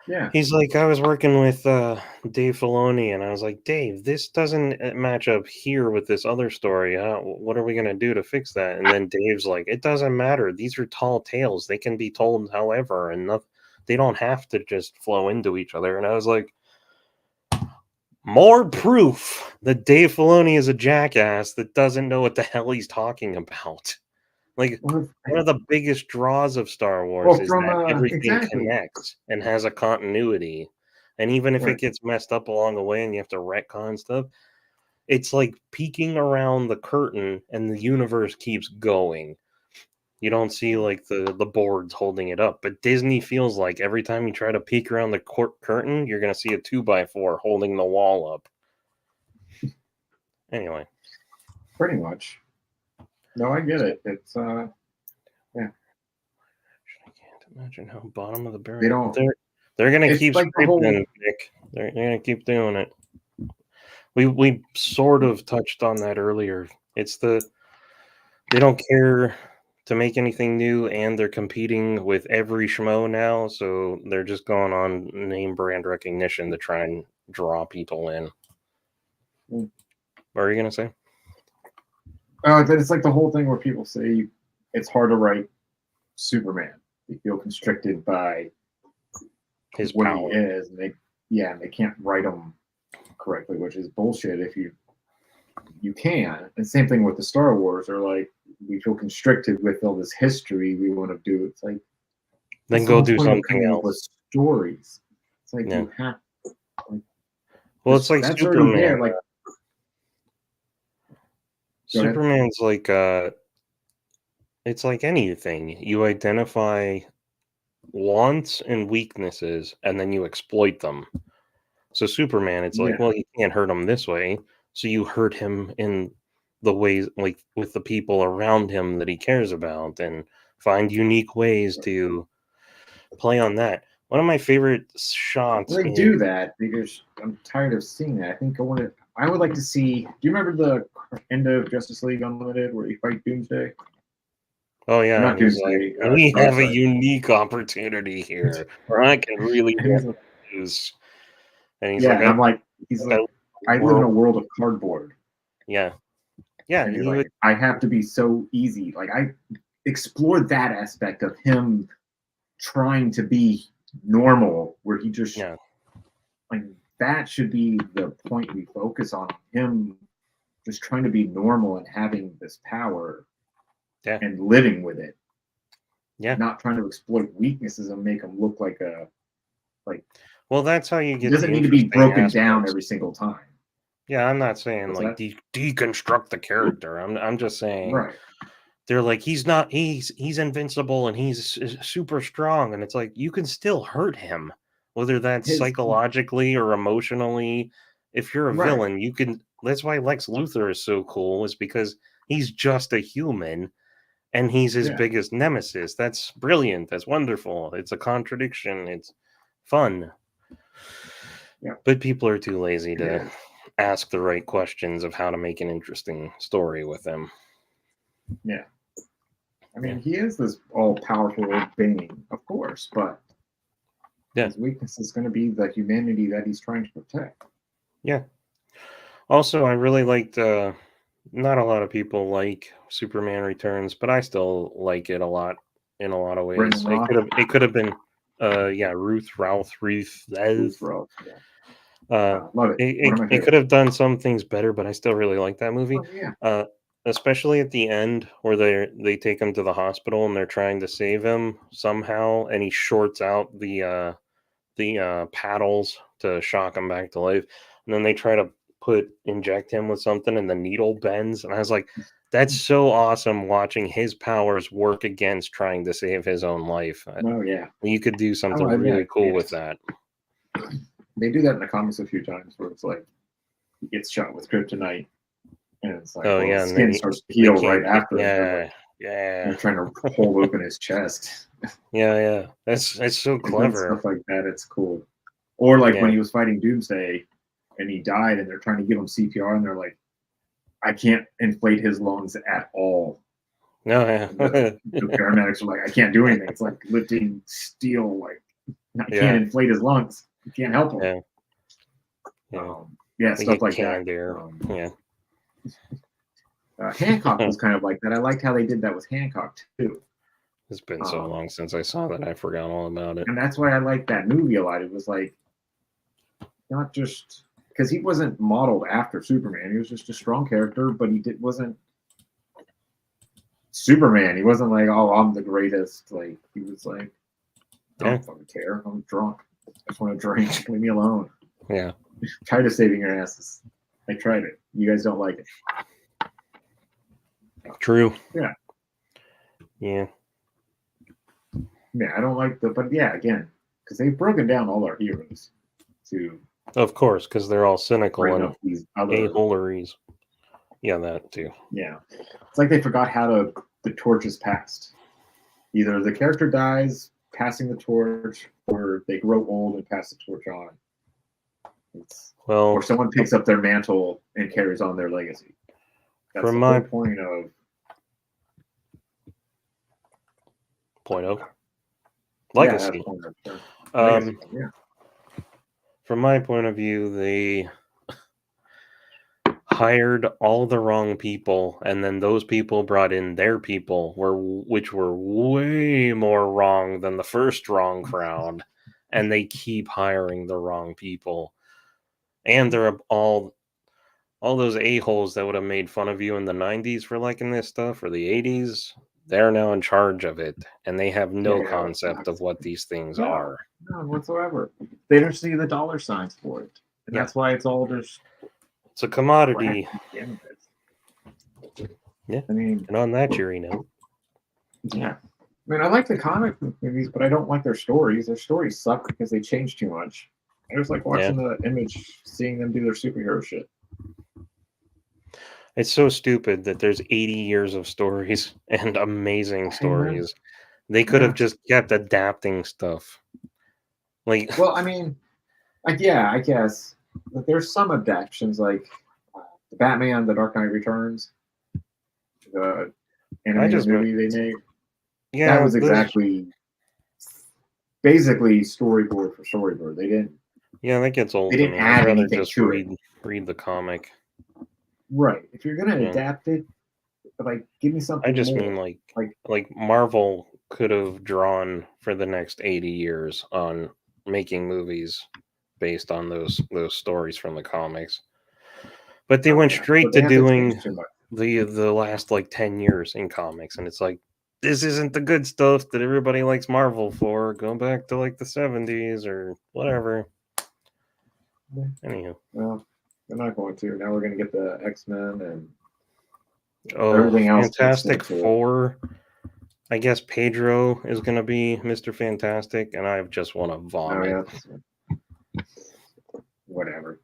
Yeah. He's like, I was working with Dave Filoni, and I was like, Dave, this doesn't match up here with this other story. What are we going to do to fix that? And then Dave's like, it doesn't matter. These are tall tales. They can be told however, and they don't have to just flow into each other. And I was like, more proof that Dave Filoni is a jackass that doesn't know what the hell he's talking about. Like, Well, one of the biggest draws of Star Wars Well, is from, that everything exactly. connects and has a continuity. And even if Right. it gets messed up along the way and you have to retcon stuff, it's like peeking around the curtain and the universe keeps going. You don't see like the boards holding it up. But Disney feels like every time you try to peek around the curtain, you're going to see a 2x4 holding the wall up. Anyway. Pretty much. No, I get it. It's I can't imagine how bottom of the barrel. They don't- They're gonna it's keep like the scraping, whole- Nick. They're gonna keep doing it. We sort of touched on that earlier. It's they don't care to make anything new, and they're competing with every schmo now, so they're just going on name brand recognition to try and draw people in. Mm. What are you gonna say? that it's like the whole thing where people say it's hard to write Superman. They feel constricted by His what power. he is, and they can't write him correctly, which is bullshit. If you can, and same thing with the Star Wars, or like we feel constricted with all this history we want to do. It's like Then that's go the do whole point of something coming up with else. stories. It's like Yeah. you have. Well, it's like that's already there. Superman. Like Go ahead. Superman's like it's like anything. You identify wants and weaknesses and then you exploit them. So Superman, it's like, Yeah. well, you can't hurt him this way. So you hurt him in the ways, like with the people around him that he cares about, and find unique ways to play on that. One of my favorite shots. They do that because I'm tired of seeing that. I think I would like to see. Do you remember the end of Justice League Unlimited where you fight Doomsday? Oh yeah, Not and he's Doomsday, like, we have a Darkseid. unique opportunity here where I can really And he's like- use. And he's yeah, like, and I'm like, he's like, I live in a world of cardboard. yeah, yeah. And he's he like, would- I have to be so easy. Like I explored that aspect of him trying to be normal, where he just Yeah. like that should be the point we focus on him, just trying to be normal and having this power, Yeah. and living with it. Yeah. Not trying to exploit weaknesses and make him look like a Well, that's how you It get. doesn't the need to be interesting broken down aspects. every single time. Yeah, I'm not saying What's like that? deconstruct the character. I'm just saying Right. they're like he's invincible and he's super strong, and it's like you can still hurt him, whether that's His- psychologically or emotionally. If you're a Right. villain, you can. That's why Lex Luthor is so cool, is because he's just a human, and he's his Yeah. biggest nemesis. That's brilliant. That's wonderful. It's a contradiction. It's fun. Yeah. But people are too lazy to Yeah. ask the right questions of how to make an interesting story with them. Yeah. I mean, he is this all-powerful being, of course, but Yeah. his weakness is going to be the humanity that he's trying to protect. Yeah. Also, I really liked. Not a lot of people like Superman Returns, but I still like it a lot in a lot of ways. Brendan Roth? It could have been, Ruth. Bruce Roth, yeah. Love it. One of my It favorites. could have done some things better, but I still really like that movie. Oh, yeah. Especially at the end where they take him to the hospital and they're trying to save him somehow, and he shorts out the paddles to shock him back to life, and then they try to inject him with something, and the needle bends, and I was like, that's so awesome watching his powers work against trying to save his own life. Oh, yeah. You could do something I like really that, cool yes. with that. They do that in the comics a few times where it's like he gets shot with kryptonite, and it's like, Oh, well, yeah, his and skin then starts to they heal can't right get- after. Yeah, They're trying to hold open his chest. yeah. That's so They've done clever. Stuff like that, it's cool. Or like when Yeah. he was fighting Doomsday and he died, and they're trying to give him CPR, and they're like, I can't inflate his lungs at all. No, yeah. The paramedics are like, I can't do anything. It's like lifting steel, like I Yeah. can't inflate his lungs. You can't help him. Yeah. Yeah. Yeah, They stuff get like canned that. air. Yeah. Hancock was kind of like that. I liked how they did that with Hancock too, It's been so long since I saw that I forgot all about it. and that's why I liked that movie a lot. It was like not just because he wasn't modeled after Superman. He was just a strong character, but wasn't Superman. He wasn't like, oh, I'm the greatest. Like he was like, I don't fucking care. I'm drunk. I just want to drink. Leave me alone. Yeah. Try to saving your asses. I tried it. You guys don't like it. True. Yeah. Yeah. Yeah, I don't like but yeah, again, because they've broken down all our heroes to Of course, because they're all cynical bring and up these other. a-holeries. Yeah, that too. Yeah, it's like they forgot how the torch is passed. Either the character dies passing the torch, or they grow old and pass the torch on. Well, or someone picks up their mantle and carries on their legacy. That's from the my whole point of legacy. Yeah, point of, legacy. Yeah. From my point of view, they hired all the wrong people, and then those people brought in their people, which were way more wrong than the first wrong crowd, and they keep hiring the wrong people. And they're all those a-holes that would have made fun of you in the 90s for liking this stuff, or the 80s, they're now in charge of it, and they have no concept of what these things are. None whatsoever. They don't see the dollar signs for it. And that's why it's all just... It's a commodity. Yeah. I mean... And on that cheery note. Yeah. I mean, I like the comic movies, but I don't like their stories. Their stories suck because they change too much. I just like watching the Image, seeing them do their superhero shit. It's so stupid that there's 80 years of stories and amazing stories. They could have just kept adapting stuff. Like, well, I mean, I guess. But there's some adaptations, like the Batman, The Dark Knight Returns, the animated movie they made. Yeah, that was basically storyboard for storyboard. They didn't. Yeah, that gets old. They didn't add anything to it. Read the comic. Right. If you're gonna adapt it, like give me something. I just mean like Marvel could have drawn for the next 80 years on making movies based on those stories from the comics. But they went straight to doing the last like 10 years in comics, and it's like, this isn't the good stuff that everybody likes Marvel for. Go back to like the 70s or whatever. Anyhow. Well, they're not going to. Now we're going to get the X-Men and everything else. Fantastic Four. I guess Pedro is going to be Mr. Fantastic, and I just want to vomit. Oh, yeah. Whatever.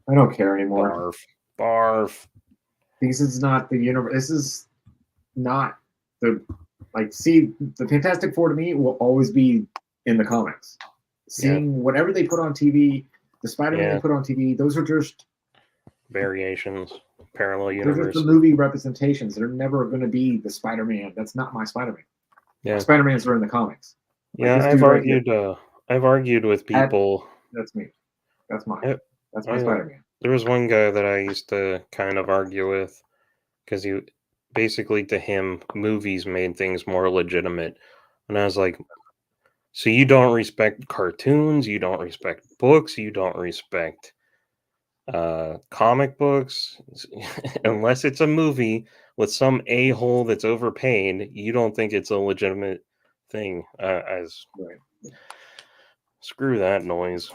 I don't care anymore. Barf. Because it's not the universe. This is not the... Like, see, the Fantastic Four to me will always be in the comics. Seeing whatever they put on TV... The Spider-Man they put on TV, those are just variations, parallel universe. Those are the movie representations. They're never going to be the Spider-Man. That's not my Spider-Man. Yeah, Spider-Mans are in the comics. Yeah, I've argued. I've argued with people. That's me. That's mine. That's my Spider-Man. There was one guy that I used to kind of argue with because he basically, to him, movies made things more legitimate, and I was like, so you don't respect cartoons, you don't respect books, you don't respect comic books, unless it's a movie with some a-hole that's overpaid, you don't think it's a legitimate thing. Screw that noise.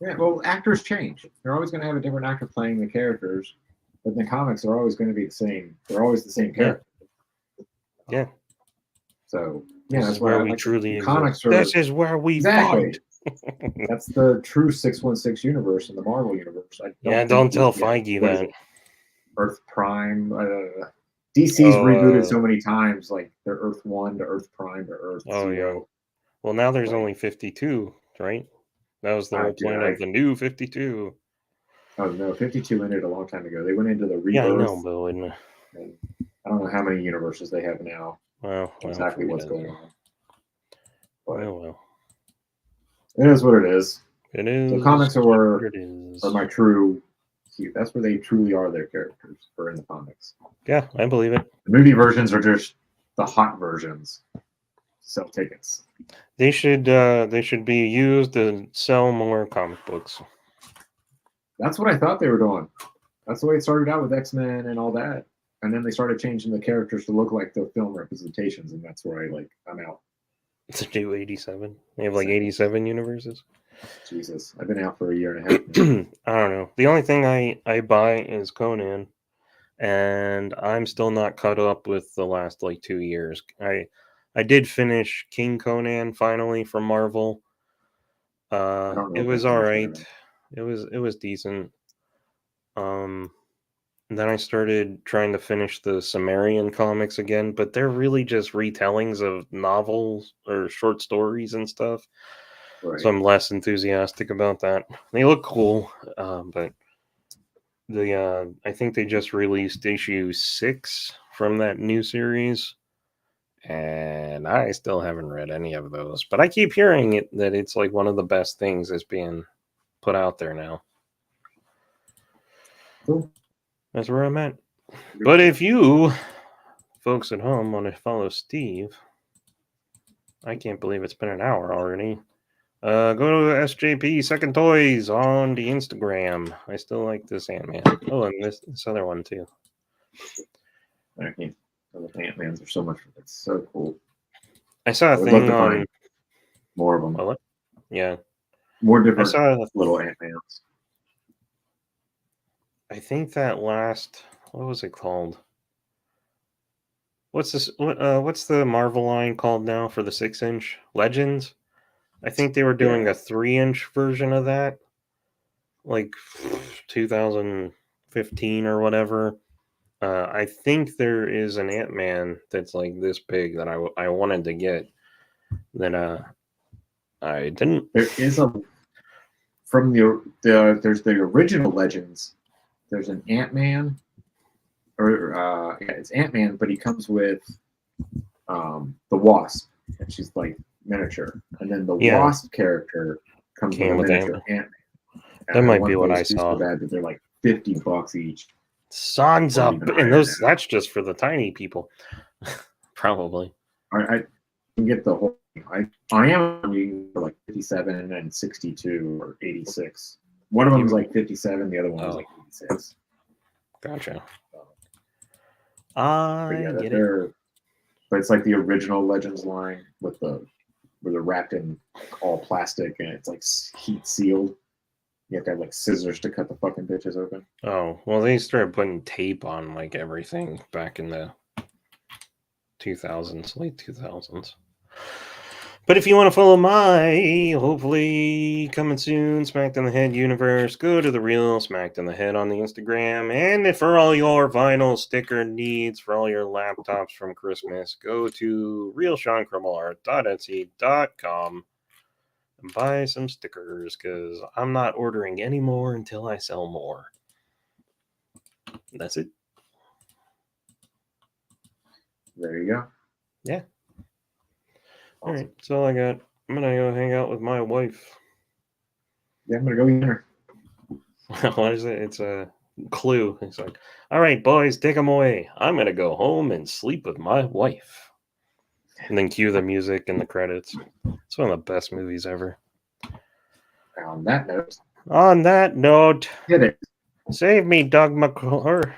Yeah, well, actors change. They're always going to have a different actor playing the characters, but the comics are always going to be the same. They're always the same character. Yeah. So... Yeah, that's where we truly comics exist. This is where we fight. That's the true 616 universe in the Marvel universe. Don't tell Feige that. Earth Prime. DC's rebooted so many times, like they're Earth 1 to Earth Prime to Earth 0. Yeah. Well, now there's only 52, right? That was the whole point of the new 52. Oh, no, 52 ended a long time ago. They went into the rebirth. Yeah, I know, but I don't know how many universes they have now. Well, exactly what's going on. But, well. It is what it is. It is. So comics are what it is. my true. That's where they truly are their characters. Or in the comics. Yeah, I believe it. The movie versions are just the hot versions. Sell tickets. They should be used to sell more comic books. That's what I thought they were doing. That's the way it started out with X-Men and all that. And then they started changing the characters to look like the film representations, and that's where I'm out. It's a new 87. They have like 87 universes. Jesus, I've been out for a year and a half now. I don't know. The only thing I buy is Conan, and I'm still not caught up with the last like 2 years. I did finish King Conan finally from Marvel. It was all right. It was decent. And then I started trying to finish the Sumerian comics again, but they're really just retellings of novels or short stories and stuff. Right. So I'm less enthusiastic about that. They look cool, but I think they just released issue 6 from that new series, and I still haven't read any of those. But I keep hearing that it's like one of the best things that's being put out there now. Cool. That's where I'm at. But if you folks at home want to follow Steve, I can't believe it's been an hour already. Go to SJP Second Toys on the Instagram. I still like this Ant-Man. Oh, and this other one too. I can't. The Ant-Mans are so much. It's so cool. I saw a I would thing love to on find more of them. What? Yeah, More I different saw. little Ant-Mans. I think that last. What was it called? What's this? What's the Marvel line called now for the 6-inch Legends? I think they were doing a 3-inch version of that, like 2015 or whatever. I think there is an Ant-Man that's like this big that I wanted to get. That I didn't. There is a from there's the original Legends. There's an Ant-Man, or it's Ant-Man, but he comes with the Wasp, and she's like miniature, and then the Wasp character comes with a miniature Ant-Man. That might be what I saw. So bad that they're like $50 each. Songs up, and that's just for the tiny people, probably. I can get the whole. I am for like 57 and 62 or 86. One of them was like 57, the other one was like 86. Gotcha. Get it. But it's like the original Legends line with where they're wrapped in all plastic and it's like heat sealed. You have to have like scissors to cut the fucking bitches open. Oh, well, they started putting tape on like everything back in the 2000s, late 2000s. But if you want to follow my, hopefully coming soon, Smacked in the Head universe, go to the real Smacked in the Head on the Instagram. And for all your vinyl sticker needs, for all your laptops from Christmas, go to realseancrumbleart.etsy.com and buy some stickers, because I'm not ordering any more until I sell more. That's it. There you go. Yeah. All right, that's all I got. I'm gonna go hang out with my wife. Yeah, I'm gonna go eat dinner. What is it? It's a clue. It's like, all right, boys, take them away. I'm gonna go home and sleep with my wife. And then cue the music and the credits. It's one of the best movies ever. On that note. On that note, Hit it. save me, Doug McClure.